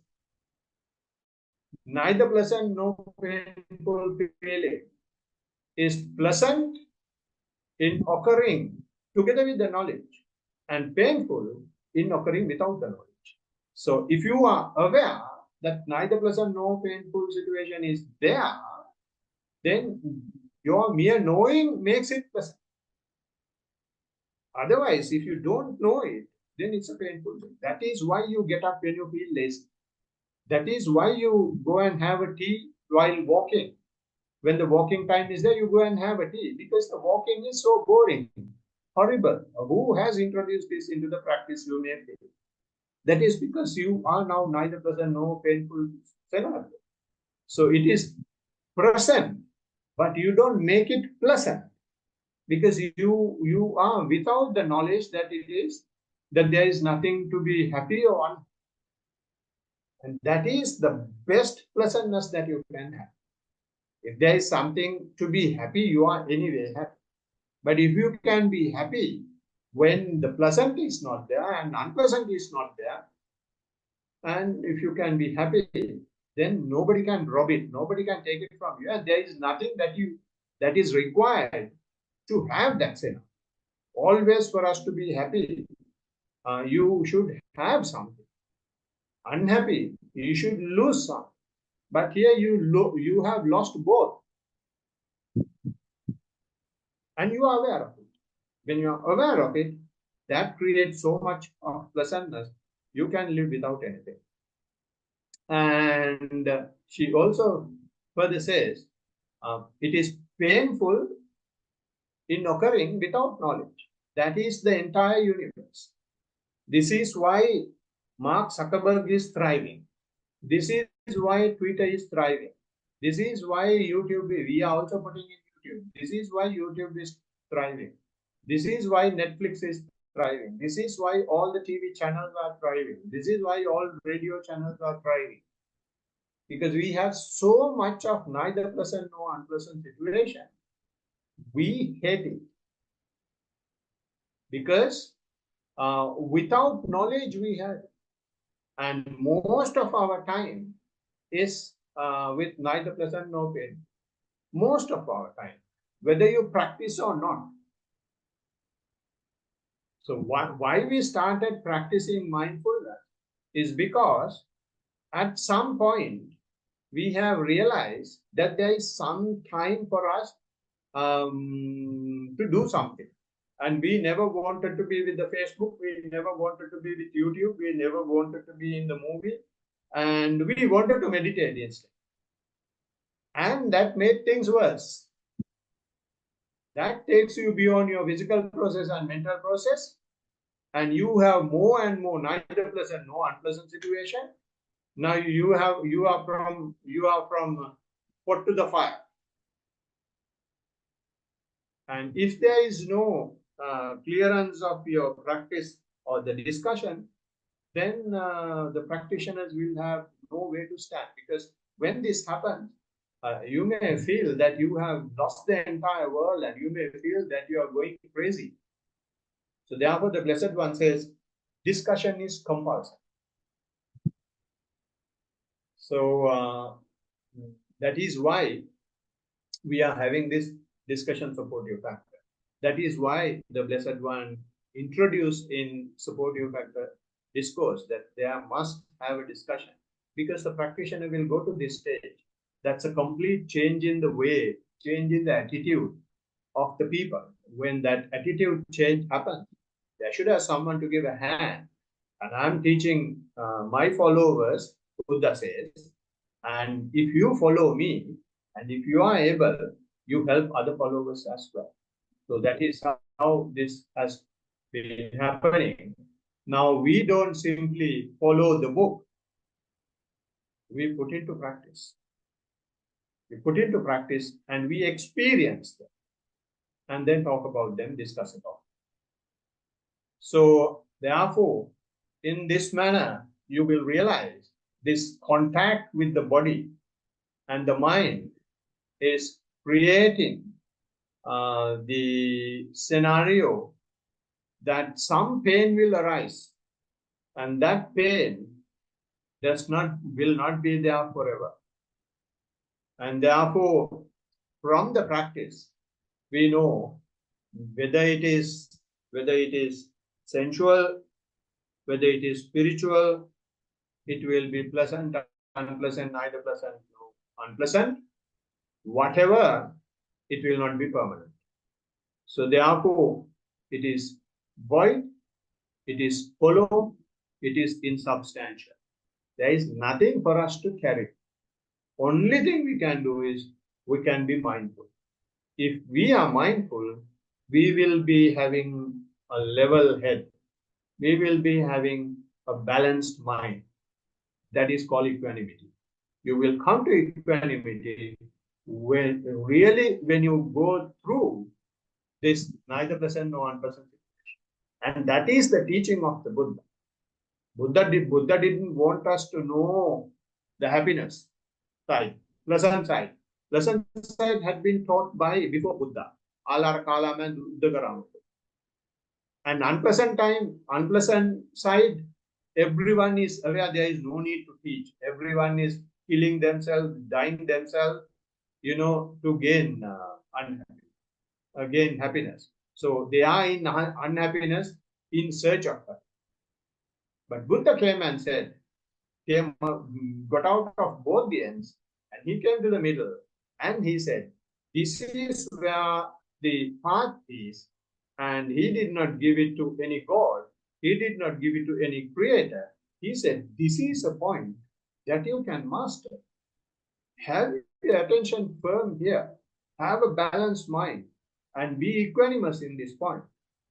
neither pleasant nor painful feeling is pleasant in occurring together with the knowledge, and painful in occurring without the knowledge. So if you are aware that neither pleasant nor painful situation is there, then your mere knowing makes it pleasant. Otherwise, if you don't know it, then it's a painful thing. That is why you get up when you feel lazy. That is why you go and have a tea while walking. When the walking time is there, you go and have a tea, because the walking is so boring, horrible. Who has introduced this into the practice, you may feel? That is because you are now neither pleasant nor painful scenario. So it is present, but you don't make it pleasant, because you are without the knowledge that there is nothing to be happy on. And that is the best pleasantness that you can have. If there is something to be happy, you are anyway happy. But if you can be happy when the pleasant is not there and unpleasant is not there, and if you can be happy, then nobody can rob it, nobody can take it from you, and there is nothing that is required to have that sin. Always for us to be happy, you should have something. Unhappy, you should lose some. But here you have lost both, and you are aware of it. When you are aware of it, that creates so much of pleasantness. You can live without anything. And she also further says, it is painful in occurring without knowledge. That is the entire universe. This is why Mark Zuckerberg is thriving. This is why Twitter is thriving. This is why YouTube, we are also putting in YouTube. This is why YouTube is thriving. This is why Netflix is thriving. This is why all the TV channels are thriving. This is why all radio channels are thriving. Because we have so much of neither pleasant nor unpleasant situation. We hate it. Because without knowledge we have. And most of our time is with neither pleasant nor pain. Most of our time, whether you practice or not. So why we started practicing mindfulness is because at some point we have realized that there is some time for us to do something. And we never wanted to be with the Facebook, we never wanted to be with YouTube, we never wanted to be in the movie, and we wanted to meditate instead. And that made things worse. That takes you beyond your physical process and mental process, and you have more and more neither pleasant nor unpleasant situation. Now you are from pot to the fire. And if there is no clearance of your practice or the discussion, then the practitioners will have no way to stand. Because when this happens, you may feel that you have lost the entire world, and you may feel that you are going crazy. So therefore, the Blessed One says, discussion is compulsory. So that is why we are having this discussion supportive factor. That is why the Blessed One introduced in supportive factor discourse that there must have a discussion, because the practitioner will go to this stage. That's a complete change in the way, change in the attitude of the people. When that attitude change happens, there should have someone to give a hand. And I'm teaching my followers, Buddha says, and if you follow me, and if you are able, you help other followers as well. So that is how this has been happening. Now we don't simply follow the book. We put into practice. We put into practice and we experience them. And then talk about them, discuss about them. So therefore, in this manner, you will realize this contact with the body and the mind is creating the scenario that some pain will arise, and that pain will not be there forever. And therefore, from the practice, we know whether it is sensual, whether it is spiritual, it will be pleasant, unpleasant, neither pleasant nor unpleasant. Whatever, it will not be permanent. So therefore, it is void, it is hollow, it is insubstantial. There is nothing for us to carry. Only thing we can do is we can be mindful. If we are mindful, we will be having a level head. We will be having a balanced mind. That is called equanimity. You will come to equanimity when you go through this neither pleasant nor unpleasant situation. And that is the teaching of the Buddha. Buddha didn't want us to know the happiness side, pleasant side. Pleasant side had been taught before Buddha. Alar Kalaman Uddagaram. And unpleasant side, everyone is aware there is no need to teach. Everyone is killing themselves, dying themselves, to gain gain happiness. So they are in unhappiness in search of her. But Buddha came and said, got out of both the ends, and he came to the middle, and he said, this is where the path is, and he did not give it to any god, he did not give it to any creator. He said, this is a point that you can master. Have your attention firm here, have a balanced mind, and be equanimous in this point.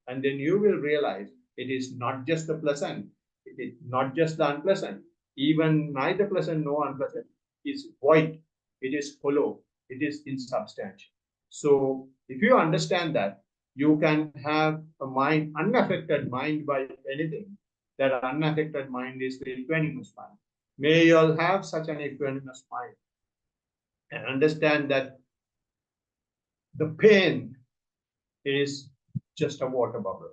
And then you will realize it is not just the pleasant, it is not just the unpleasant, even neither pleasant nor unpleasant. It's void, it is hollow, it is insubstantial. So if you understand that, you can have a mind, unaffected mind by anything. That unaffected mind is the equanimous mind. May you all have such an equanimous mind and understand that the pain is just a water bubble.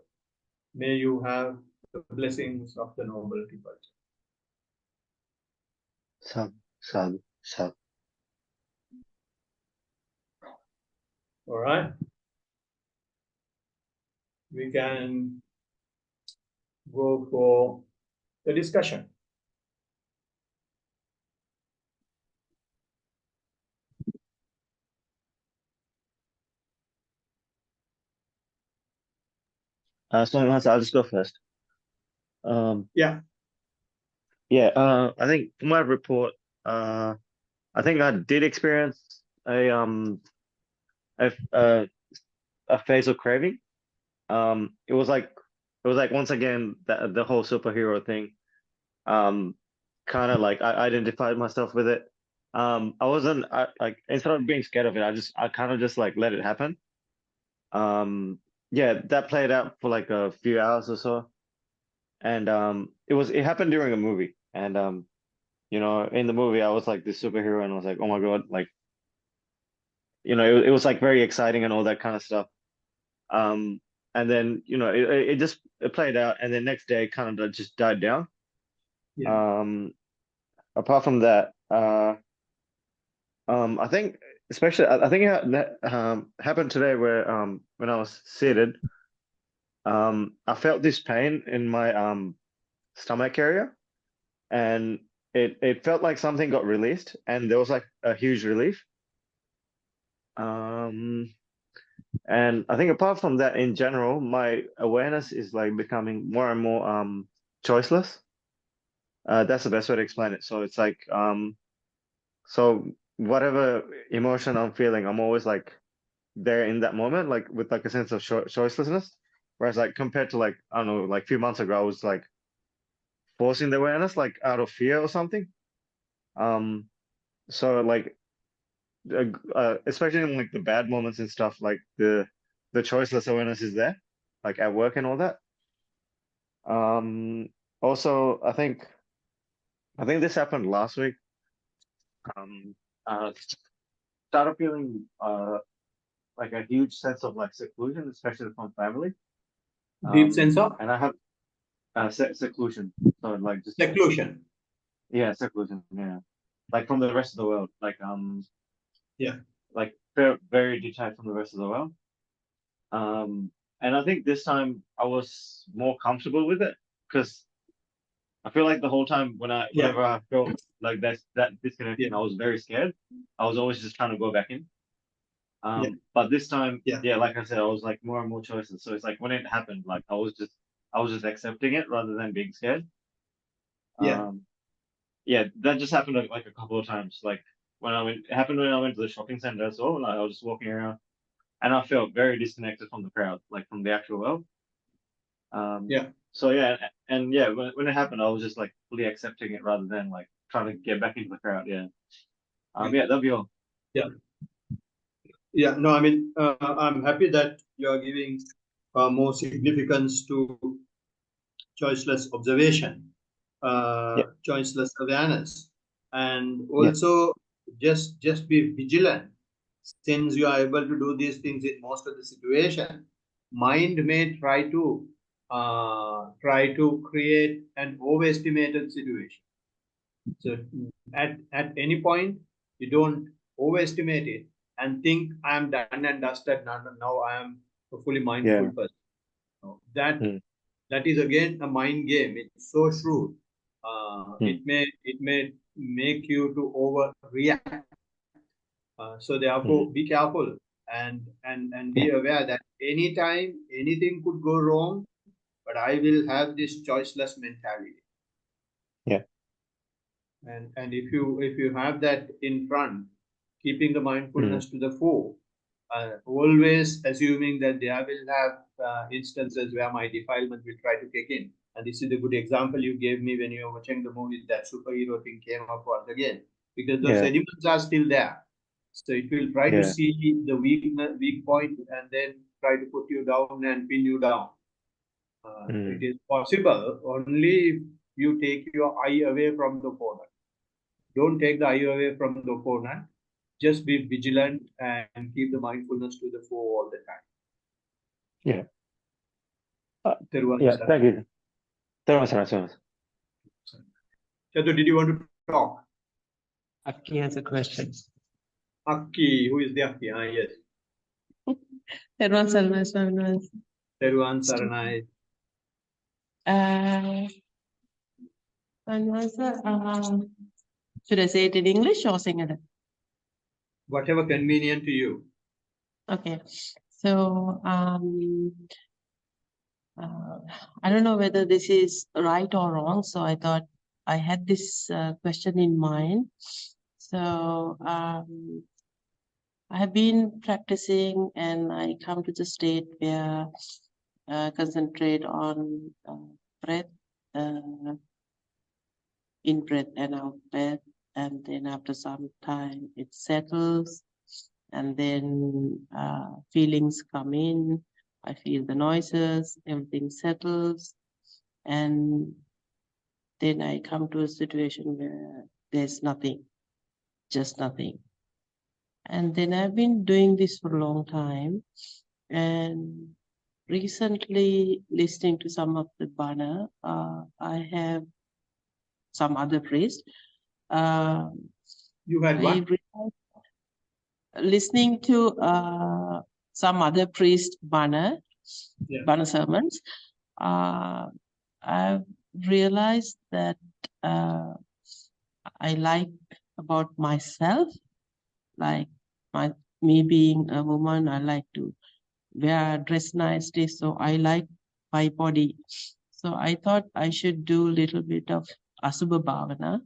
May you have the blessings of the noble people. Sadhu, sadhu, sadhu. All right. We can go for the discussion. So I'll just go first. Yeah. I think for my report, I think I did experience a phase of craving. It was like once again the whole superhero thing. Kind of like I identified myself with it. I wasn't like instead of being scared of it, I kind of just like let it happen. Yeah, that played out for like a few hours or so, and it happened during a movie, and in the movie I was like this superhero, and I was like, oh my God, like it was like very exciting and all that kind of stuff. And then it played out, and then next day kind of just died down. Yeah. Apart from that, I think especially I think it happened today where when I was seated, I felt this pain in my stomach area, and it felt like something got released, and there was like a huge relief. And I think apart from that, in general, my awareness is like becoming more and more choiceless. That's the best way to explain it. So it's like so whatever emotion I'm feeling, I'm always like there in that moment, like with like a sense of choicelessness. Whereas like compared to like I don't know, like a few months ago, I was like forcing the awareness like out of fear or something. So like especially in like the bad moments and stuff, like the choiceless awareness is there, like at work and all that. Also, I think this happened last week. Uh, Started feeling like a huge sense of like seclusion, especially from family. Deep sense of And I have seclusion, so like just seclusion. yeah, seclusion, yeah, like from the rest of the world, like Yeah. like very, very detached from the rest of the world. And I think this time I was more comfortable with it because I feel like the whole time whenever I felt like that disconnection, I was very scared. I was always just trying to go back in. But this time, like I said, I was like more and more choices. So it's like when it happened, like I was just accepting it rather than being scared. That just happened like a couple of times. Like it happened when I went to the shopping center as well. Like I was just walking around, and I felt very disconnected from the crowd, like from the actual world. So and when it happened, I was just like fully accepting it rather than like trying to get back into the crowd. That'd be all. No, I mean, I'm happy that you are giving more significance to choiceless observation, choiceless awareness, and also just be vigilant. since you are able to do these things in most of the situation, mind may try to create an overestimated situation. So at any point, you don't overestimate it and think I'm done and dusted. Now I am a fully mindful Yeah. person. No, that Hmm. that is again a mind game. It's so shrewd. Hmm. It may make you to overreact. So therefore, be careful and be aware that anytime anything could go wrong, but I will have this choiceless mentality. Yeah. And if you have that in front, keeping the mindfulness to the fore, always assuming that there will have instances where my defilement will try to kick in. And this is a good example you gave me when you were watching the movie. That superhero thing came up once again because those Yeah. elements are still there. So it will try to Yeah. see the weak point and then try to put you down and pin you down. It is possible only if you take your eye away from the opponent. Don't take the eye away from the opponent. Just be vigilant and keep the mindfulness to the fore all the time. Yeah. Teruvan Yeah. Saranai. Thank you. Teruvan Saranai. Chatu, did you want to talk? Aki has a question. Akki, who is the Akki? Yes. Teruvan Saranai Swaminathan. Teruvan Saranai. Swaminathan, should I say it in English or Sinhala? Whatever convenient to you. Okay. So I don't know whether this is right or wrong. So I thought I had this question in mind. So I have been practicing and I come to the state where concentrate on breath, in breath and out breath. And then after some time it settles and then feelings come in. I feel the noises, everything settles. And then I come to a situation where there's nothing, just nothing. And then I've been doing this for a long time. And recently, listening to some of the Bana, I have some other priest. You had what? Listening to some other priest Bana, Yeah. Bana sermons, I've realized that I like about myself, like me being a woman, I like to wear dress nicely, so I like my body. So I thought I should do a little bit of Asubha Bhavana.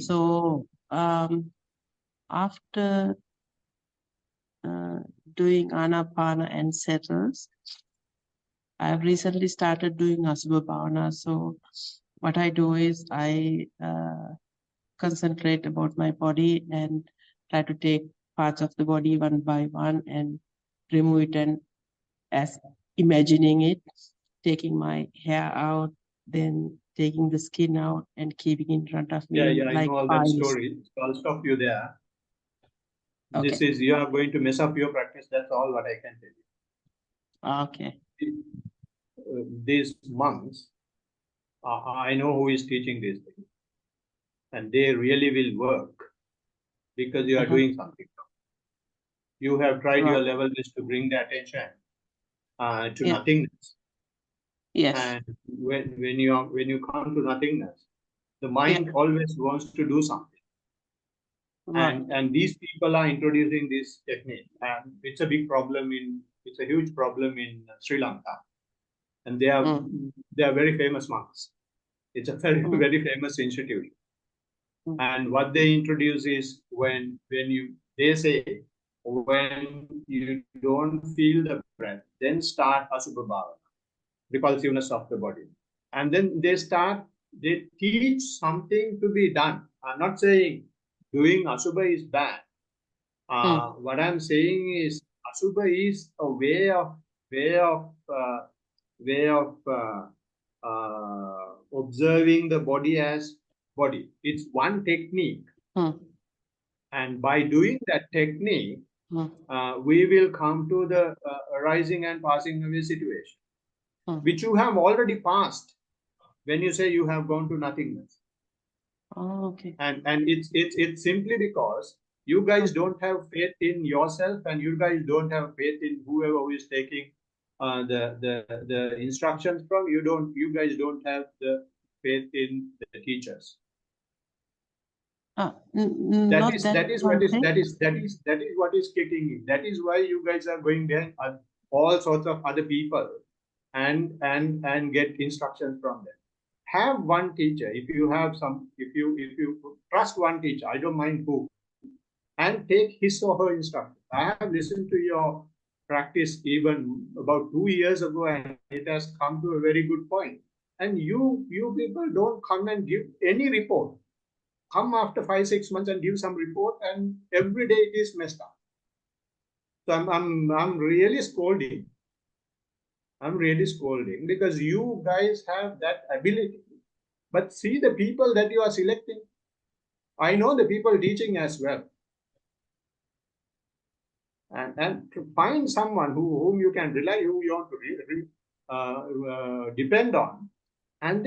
So after doing Anapana and settles, I've recently started doing Asubha Bhavana. So what I do is I concentrate about my body and try to take parts of the body one by one and remove it, and as imagining it, taking my hair out, then taking the skin out and keeping in front of me. Yeah, I like know all that story. So I'll stop you there. Okay. This is, you are going to mess up your practice. That's all what I can tell you. Okay. These monks, I know who is teaching these things, and they really will work because you are doing something. You have tried your level best to bring the attention to nothingness. Yes. And when you come to nothingness, the mind always wants to do something. Right. And these people are introducing this technique, and it's a big problem it's a huge problem in Sri Lanka, and they are very famous monks. It's a very famous institution. And what they introduce is they say when you don't feel the breath, then start Asubha Bhavana, repulsiveness of the body, and then they teach something to be done. I'm not saying doing Asubha is bad. What I'm saying is Asubha is a way of observing the body as body. It's one technique. And by doing that technique, we will come to the rising and passing away situation, which you have already passed when you say you have gone to nothingness. Oh, okay. And it's simply because you guys don't have faith in yourself, and you guys don't have faith in whoever who is taking the instructions from you. You guys don't have the faith in the teachers. Not That is what is Bhante. what is kicking in. That is why you guys are going behind all sorts of other people and get instructions from them. Have one teacher. If you trust one teacher, I don't mind who, and take his or her instruction. I have listened to your practice even about 2 years ago, and it has come to a very good point. And you people don't come and give any report. Come after 5-6 months and give some report, and every day it is messed up. So I'm really scolding. I'm really scolding because you guys have that ability. But see the people that you are selecting. I know the people teaching as well. And to find someone whom you can rely, who you want to depend on, and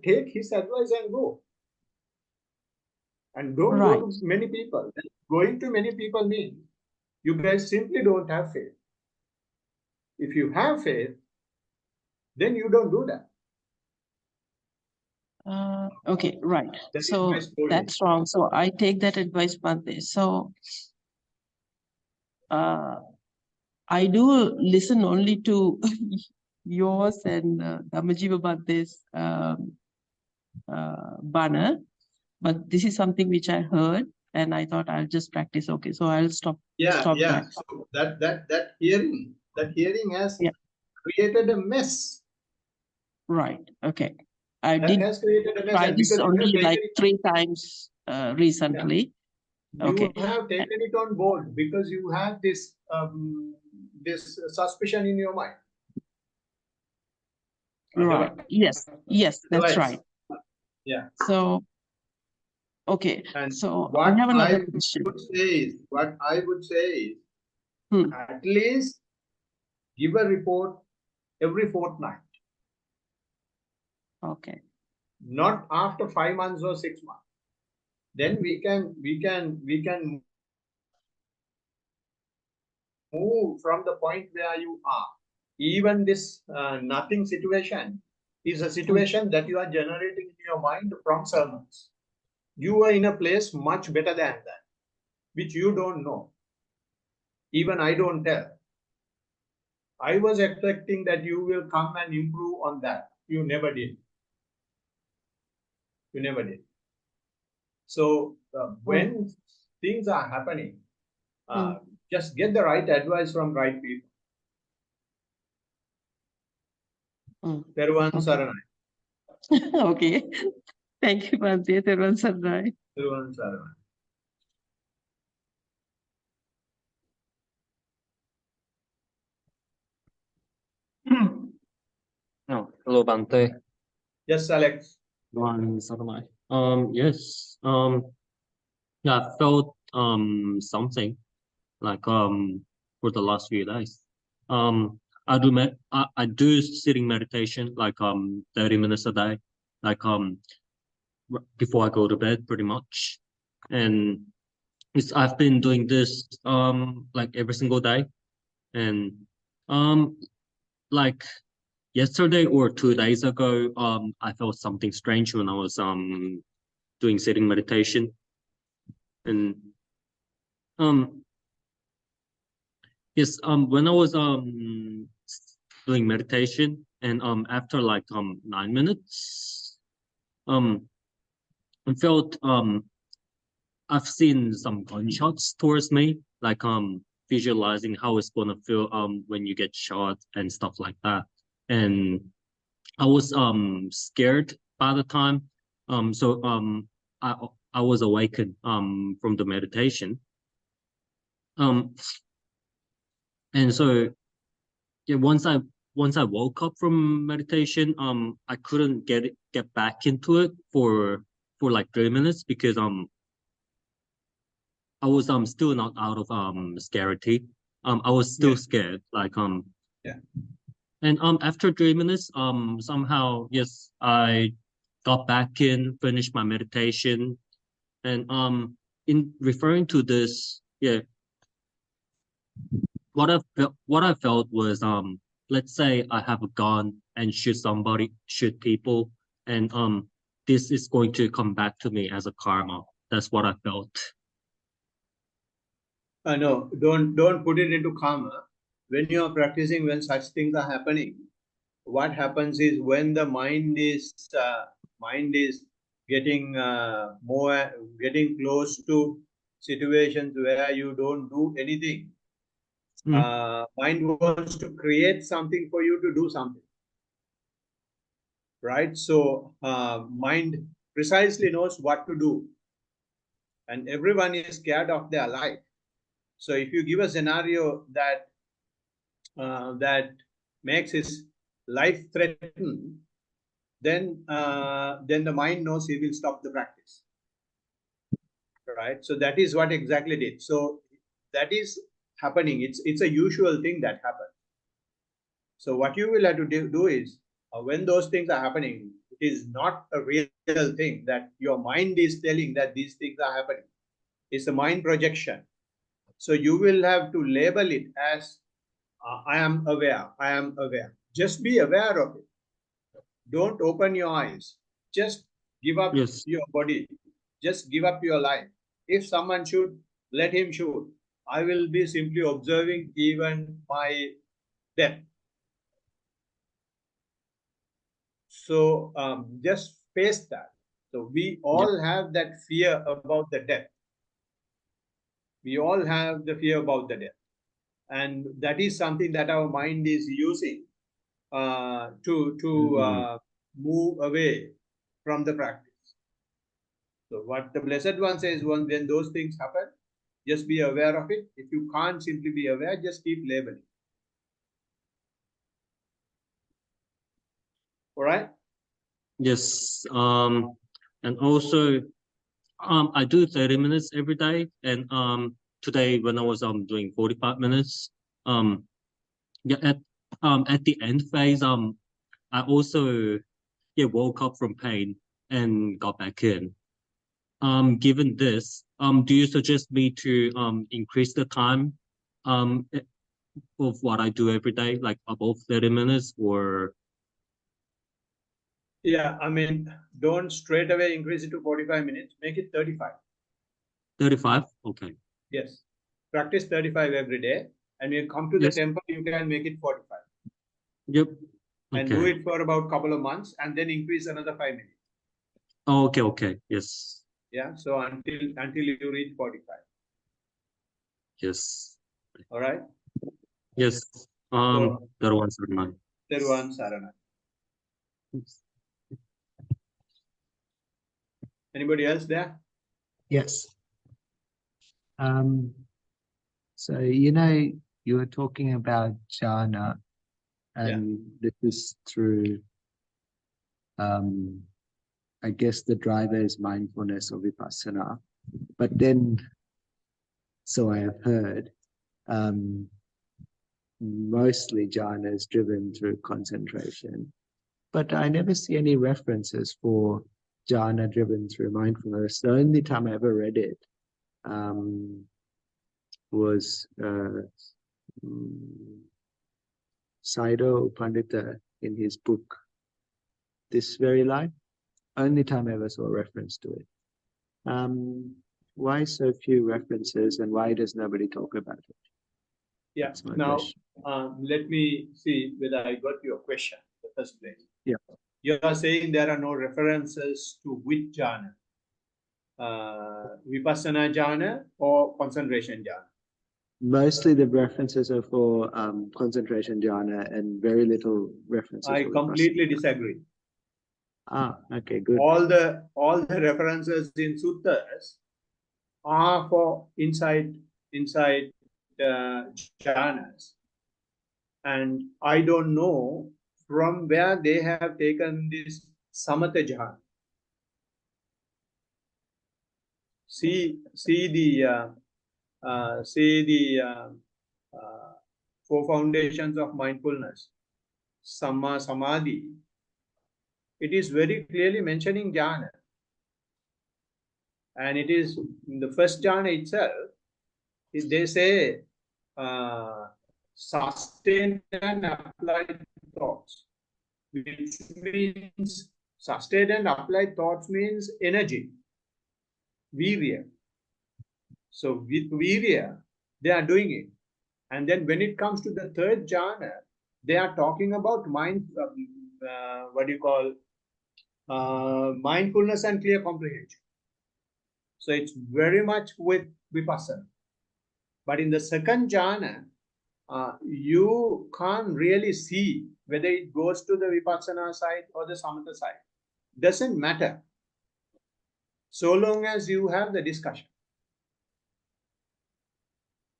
take his advice and go. And don't go to many people. Going to many people means you guys simply don't have faith. If you have faith, then you don't do that. Okay, right. That So is my that's wrong. So I take that advice, Bhante. So I do listen only to yours and Dhammajiva Bhante's banner, but this is something which I heard and I thought I'll just practice. Okay, so I'll stop. Stop that. So that hearing has created a mess. Right. Okay. I That did has created a mess, try and this because you have only taken like it, 3 times recently. Okay. you have taken it on board because you have this suspicion in your mind. Right. Yes. Yes, that's right. Yeah. So, okay. And So what I have another I question. would say is, at least give a report every fortnight. Okay. Not after 5 months or 6 months. Then we can move from the point where you are. Even this nothing situation is a situation that you are generating in your mind from sermons. You are in a place much better than that, which you don't know. Even I don't tell. I was expecting that you will come and improve on that. You never did. You never did. So when things are happening, just get the right advice from right people. Teruvan Saranai. Okay. Thank you, Bhante. Teruvan Saranai. Teruvan Saranai. No, hello, Bante. Yes, Alex. Teruvan Saranai. Yes. Yeah, I felt something like for the last few days. I do sitting meditation like 30 minutes a day, like before I go to bed, pretty much. And I've been doing this like every single day, and like yesterday or 2 days ago, I felt something strange when I was doing sitting meditation, and yes, when I was doing meditation, and after like 9 minutes, I felt I've seen some gunshots towards me, like visualizing how it's gonna feel when you get shot and stuff like that. And I was scared by the time. So I was awakened from the meditation. And so yeah, once I woke up from meditation, I couldn't get back into it for like 3 minutes because I was still not out of scarcity. I was still Yeah. scared. Like Yeah. And after 3 minutes, somehow, yes, I got back in, finished my meditation. And in referring to this, yeah, what I felt was let's say I have a gun and shoot people, and this is going to come back to me as a karma. That's what I felt. No, don't put it into karma. When you are practicing, when such things are happening, what happens is when the mind is getting getting close to situations where you don't do anything. Mind wants to create something for you to do something, right? So mind precisely knows what to do, and everyone is scared of their life. So if you give a scenario that makes his life threatened, then the mind knows he will stop the practice, right? So that is what exactly it is. So that is happening. It's a usual thing that happens. So what you will have to do is when those things are happening, it is not a real thing that your mind is telling that these things are happening. It's a mind projection. So you will have to label it as I am aware. I am aware. Just be aware of it. Don't open your eyes. Just give up Yes. your body. Just give up your life. If someone shoot, let him shoot. I will be simply observing even my death. So just face that. So we all have that fear about the death. We all have the fear about the death. And that is something that our mind is using to move away from the practice. So what the Blessed One says, when those things happen, just be aware of it. If you can't simply be aware, just keep labeling. All right? Yes. And also, I do 30 minutes every day, and today when I was doing 45 minutes, yeah, at the end phase, I also woke up from pain and got back in. Given this, do you suggest me to increase the time of what I do every day, like above 30 minutes, or Yeah, I mean, don't straight away increase it to 45 minutes. Make it 35. 35? Okay. Yes. Practice 35 every day. And when you come to the Yes. temple, you can make it 45. Yep. And do Okay. it for about a couple of months and then increase another 5 minutes. Oh, okay, okay. Yes. Yeah. So until you reach 45. Yes. All right. Yes. So That one's mine. Theruvan Sarana. Anybody else there? Yes. So, you were talking about jhana, and this is through, I guess the driver is mindfulness or vipassana. But then, so I have heard, mostly jhana is driven through concentration. But I never see any references for jhana driven through mindfulness. The only time I ever read it was Sayadaw Pandita in his book, This Very Life. Only time I ever saw a reference to it. Why so few references, and why does nobody talk about it? Yeah. That's my Now, question. let me see whether I got your question in the first place. Yeah. You are saying there are no references to which jhana? Vipassana jhana or concentration jhana? Mostly the references are for concentration jhana and very little references I for completely vipassana. disagree. Okay, good. All the references in suttas are for inside jhanas, and I don't know from where they have taken this samatha jhana. See the see the four foundations of mindfulness, Samma Samadhi, it is very clearly mentioning jhana. And it is in the first jhana itself, they say sustained and applied thoughts, which means sustained and applied thoughts means energy, virya. So with virya, they are doing it. And then when it comes to the third jhana, they are talking about mindfulness and clear comprehension. So it's very much with vipassana. But in the second jhana, you can't really see whether it goes to the vipassana side or the samatha side. Doesn't matter, so long as you have the discussion.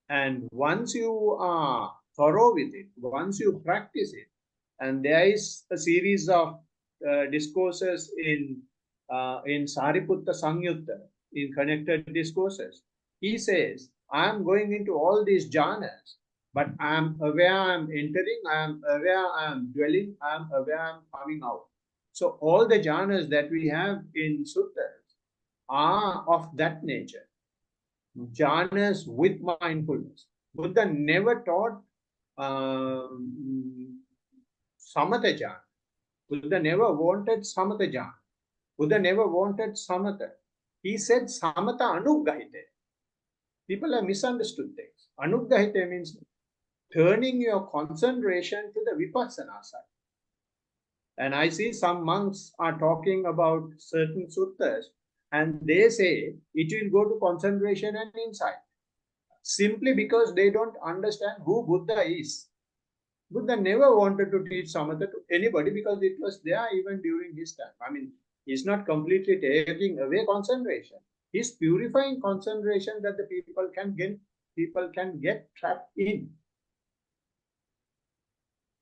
And once you are thorough with it, once you practice it, and there is a series of discourses in Sariputta Sangyutta, in connected discourses, he says, I am going into all these jhanas, but I am aware I am entering, I am aware I am dwelling, I am aware I am coming out. So all the jhanas that we have in suttas are of that nature. Jhanas with mindfulness. Buddha never taught samatha jhana. Buddha never wanted samatha jhana. Buddha never wanted samatha. He said samatha anuggahite. People have misunderstood things. Anuggahite means turning your concentration to the vipassana side. And I see some monks are talking about certain suttas, and they say it will go to concentration and insight, simply because they don't understand who Buddha is. Buddha never wanted to teach samatha to anybody because it was there even during his time. I mean, he's not completely taking away concentration. He's purifying concentration that the people can get trapped in.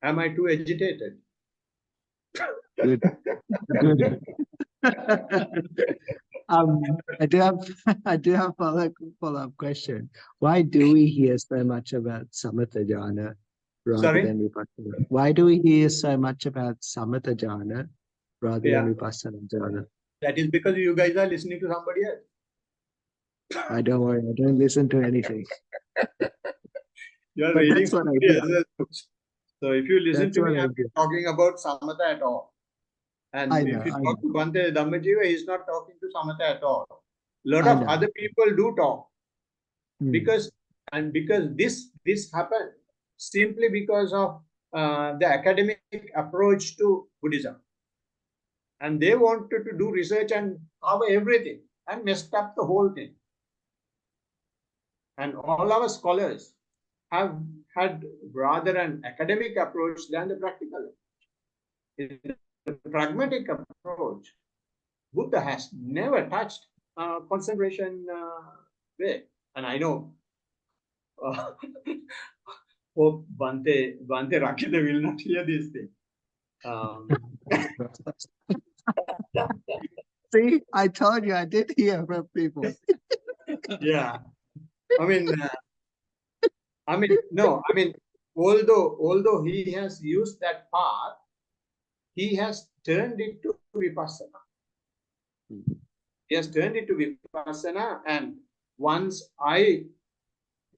Am I too agitated? Good. I do have follow-up question. Why do we hear so much about samatha jhana rather than vipassana? Why do we hear so much about samatha jhana rather than vipassana jhana? That is because you guys are listening to somebody else. I don't worry, I don't listen to anything. You are But reading that's what I somebody do. else's books. So if you listen That's to what me, I I'm do. not talking about samatha at all. And I know, if you I talk to Bhante Dhammajiva, he's not talking to samatha at all. A lot I of know. other people do talk. Hmm. Because this happened simply because of the academic approach to Buddhism. And they wanted to do research and cover everything and messed up the whole thing. And all our scholars have had rather an academic approach than the practical. In the pragmatic approach, Buddha has never touched concentration way. And I know hope Bhante Rakita will not hear this thing. See, I told you I did hear from people. Yeah. I mean, although he has used that path, he has turned it to vipassana. He has turned it to vipassana, and once I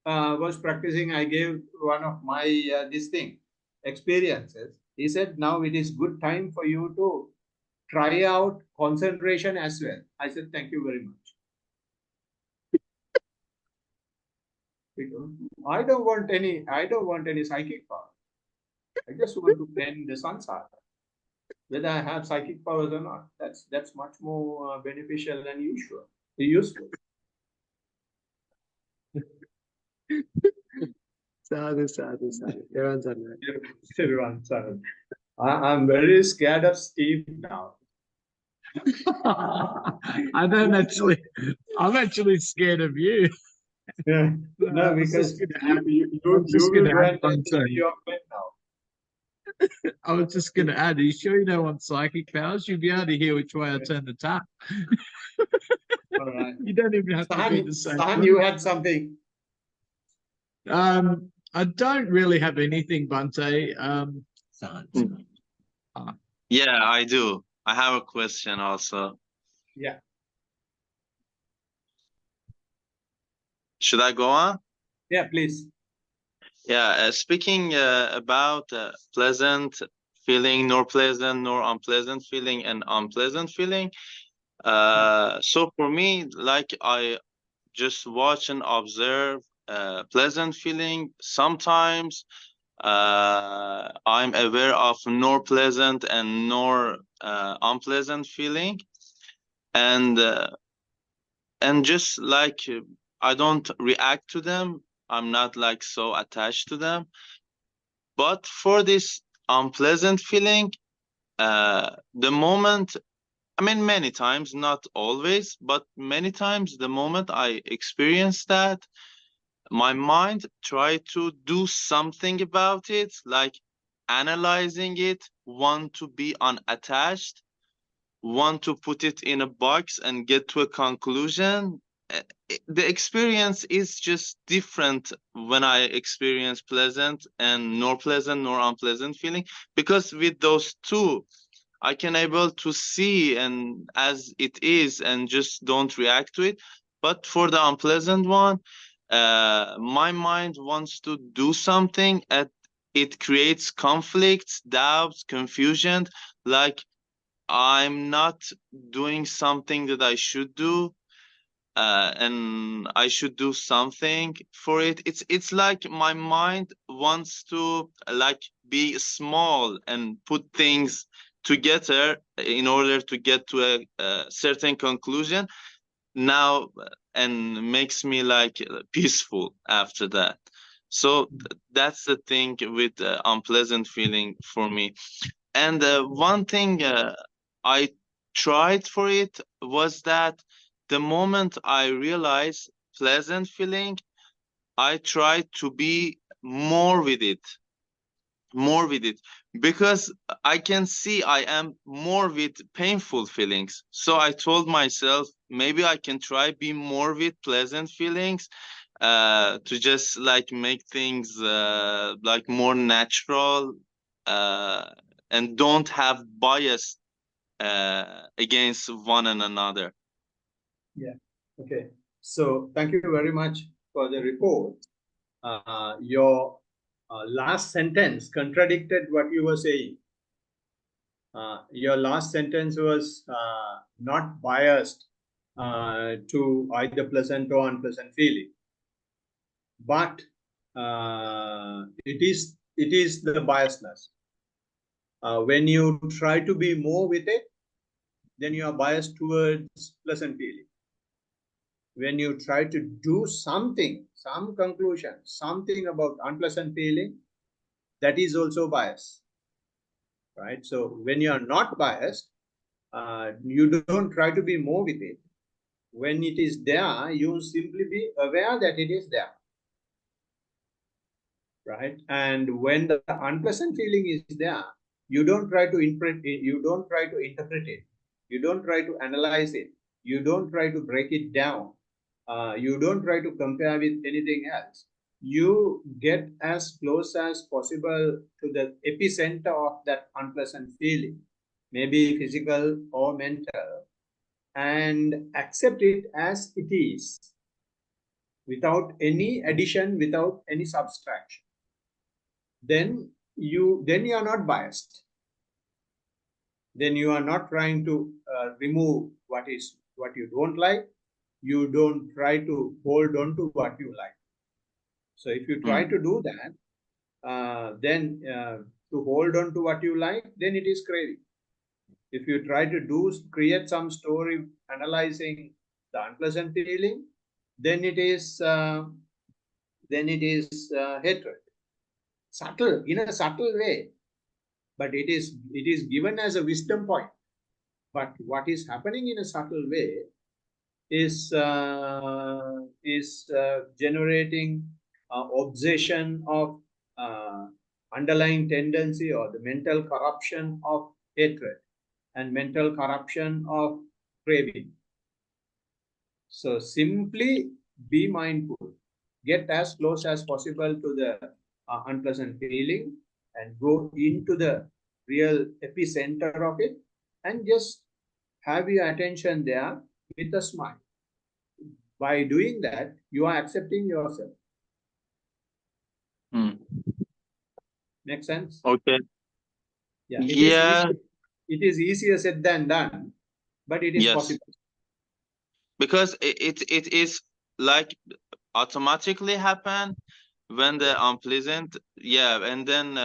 was practicing, I gave one of my experiences. He said, now it is good time for you to try out concentration as well. I said, thank you very much. I don't want any psychic power. I just want to bend the sansara. Whether I have psychic powers or not, that's much more beneficial and useful. Sadhu. Everyone's on that. Everyone, sorry. I'm very scared of Steve now. I'm actually scared of you. Yeah. No, because you will go and test your friend now. I was just going to add, are you sure you don't want psychic powers? You'll be able to hear which way I turn the tap. All right. You don't even have to be the same. Sahan, you had something. I don't really have anything, Bante. Yeah, I do. I have a question also. Yeah. Should I go on? Yeah, please. Yeah, speaking about pleasant feeling, nor pleasant nor unpleasant feeling, and unpleasant feeling. So for me, like I just watch and observe pleasant feeling. Sometimes I'm aware of nor pleasant and nor unpleasant feeling, and just like I don't react to them. I'm not like so attached to them. But for this unpleasant feeling, the moment, I mean, many times, not always, but many times, the moment I experience that, my mind try to do something about it, like analyzing it, want to be unattached, want to put it in a box and get to a conclusion. The experience is just different when I experience pleasant and nor pleasant nor unpleasant feeling, because with those two I can able to see and as it is and just don't react to it. But for the unpleasant one, my mind wants to do something and it creates conflicts, doubts, confusion, like I'm not doing something that I should do, and I should do something for it. It's like my mind wants to like be small and put things together in order to get to a certain conclusion now, and makes me like peaceful after that. So that's the thing with unpleasant feeling for me. And one thing I tried for it was that the moment I realized pleasant feeling, I tried to be more with it, because I can see I am more with painful feelings. So I told myself maybe I can try be more with pleasant feelings, to just like make things like more natural, and don't have bias against one and another. Yeah. Okay. So thank you very much for the report. Your last sentence contradicted what you were saying. Your last sentence was not biased to either pleasant or unpleasant feeling, but it is the biasness. When you try to be more with it, then you are biased towards pleasant feeling. When you try to do something, some conclusion, something about unpleasant feeling, that is also bias, right? So when you are not biased, you don't try to be more with it. When it is there, you simply be aware that it is there, right? And when the unpleasant feeling is there, you don't try to interpret it, you don't try to interpret it, you don't try to analyze it, you don't try to break it down, you don't try to compare with anything else. You get as close as possible to the epicenter of that unpleasant feeling, maybe physical or mental, and accept it as it is, without any addition, without any subtraction. Then you are not biased. Then you are not trying to remove what you don't like. You don't try to hold on to what you like. So if you try to do that, then to hold on to what you like, then it is craving. If you try to create some story analyzing the unpleasant feeling, then it is hatred. Subtle, in a subtle way, but it is given as a wisdom point. But what is happening in a subtle way is generating obsession of underlying tendency, or the mental corruption of hatred and mental corruption of craving. So simply be mindful. get as close as possible to the unpleasant feeling and go into the real epicenter of it and just have your attention there with a smile. By doing that, you are accepting yourself. Make sense? Okay. Yeah. Yeah. It is easier said than done, but it is Yes. possible. Because it is like automatically happen when the unpleasant, yeah, and then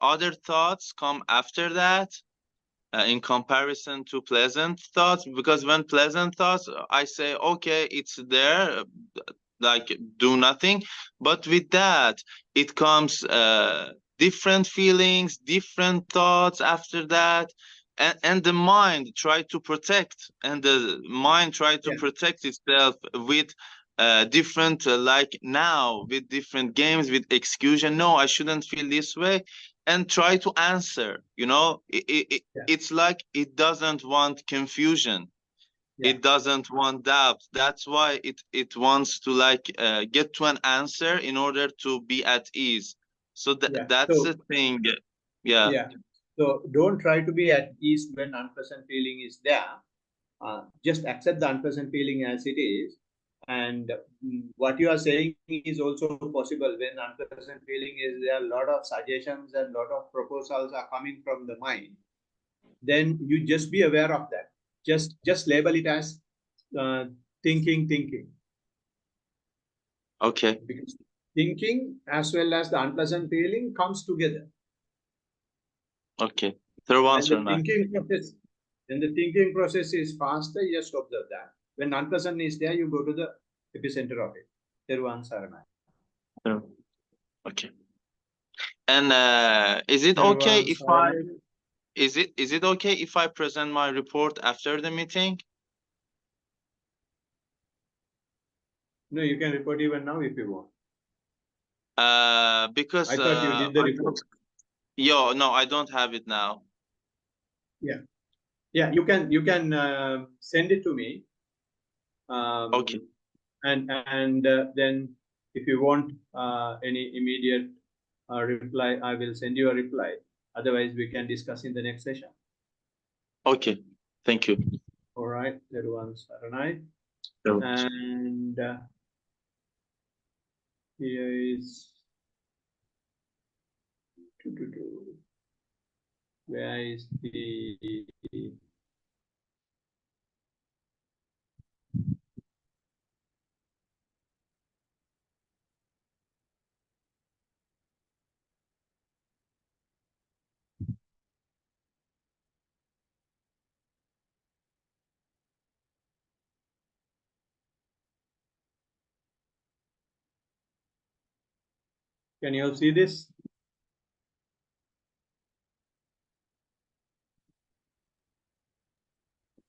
other thoughts come after that in comparison to pleasant thoughts. Because when pleasant thoughts, I say, okay, it's there, like do nothing. But with that, it comes different feelings, different thoughts after that. And the mind try to protect, and the mind try to protect itself with different, like now, with different games, with exclusion. No, I shouldn't feel this way, and try to answer. You know, it's like it doesn't want confusion. It doesn't want doubt. That's why it wants to like get to an answer in order to be at ease. So that's the thing. Yeah. So don't try to be at ease when unpleasant feeling is there. Just accept the unpleasant feeling as it is. And what you are saying is also possible when unpleasant feeling is there. A lot of suggestions and lot of proposals are coming from the mind. Then you just be aware of that. Just label it as thinking. Okay. Because thinking as well as the unpleasant feeling comes together. Okay. Third answer now. When the thinking process is faster, just observe that. When unpleasant is there, you go to the epicenter of it. Third answer. Okay. And is it okay if I is it okay if I present my report after the meeting? No, you can report even now if you want. Because I thought you did the report. No, I don't have it now. Yeah, you can send it to me. Okay. And then if you want any immediate reply, I will send you a reply. Otherwise, we can discuss in the next session. Okay. Thank you. All right, everyone's Saranai. So, And here is where is the can you all see this?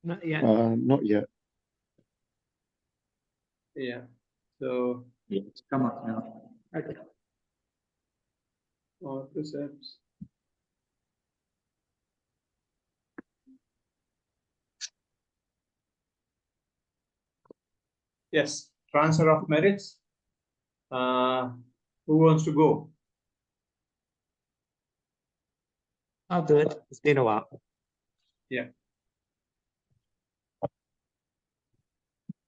Not yet. Not yet. Yeah. So It's come up now. Okay. all precepts. Yes, transfer of merits. Who wants to go? I'll do it. It's been a while. Yeah.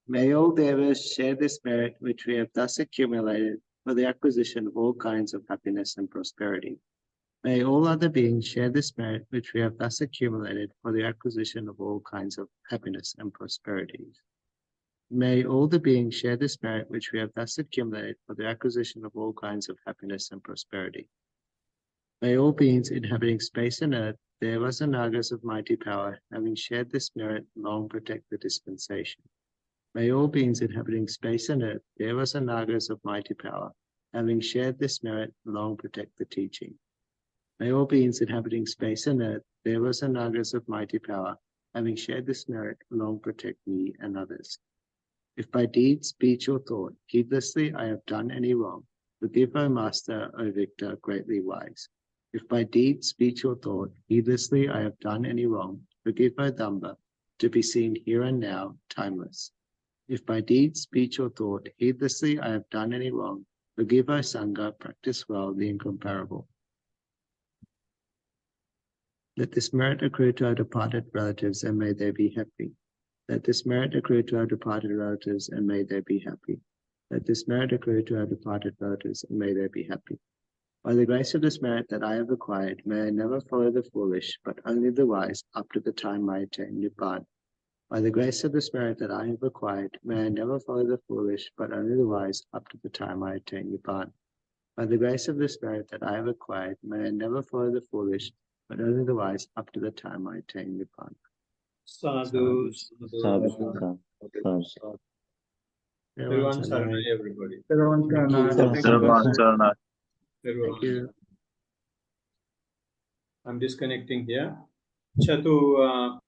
May all devas share this merit which we have thus accumulated for the acquisition of all kinds of happiness and prosperity. May all other beings share this merit which we have thus accumulated for the acquisition of all kinds of happiness and prosperity. May all the beings share this merit which we have thus accumulated for the acquisition of all kinds of happiness and prosperity. May all beings inhabiting space and earth, devas and nagas of mighty power, having shared this merit, long protect the dispensation. May all beings inhabiting space and earth, devas and nagas of mighty power, having shared this merit, long protect the teaching. May all beings inhabiting space and earth, devas and nagas of mighty power, having shared this merit, long protect me and others. If by deed, speech, or thought, heedlessly I have done any wrong, forgive, O Master, O Victor, greatly wise. If by deed, speech, or thought, heedlessly I have done any wrong, forgive, O Damba, to be seen here and now, timeless. If by deed, speech, or thought heedlessly I have done any wrong, forgive, O Sangha, practice well the incomparable. Let this merit accrue to our departed relatives, and may they be happy. Let this merit accrue to our departed relatives, and may they be happy. Let this merit accrue to our departed relatives, and may they be happy. By the grace of this merit that I have acquired, may I never follow the foolish, but only the wise, up to the time I attain Nibbana. By the grace of this merit that I have acquired, may I never follow the foolish, but only the wise, up to the time I attain Nibbana. By the grace of this merit that I have acquired, may I never follow the foolish, but only the wise, up to the time I attain Nibbana. Sadhu, Sadhu, sadhu. sadhu. Everyone survey, everybody. Thank you. I'm disconnecting here. Chatu,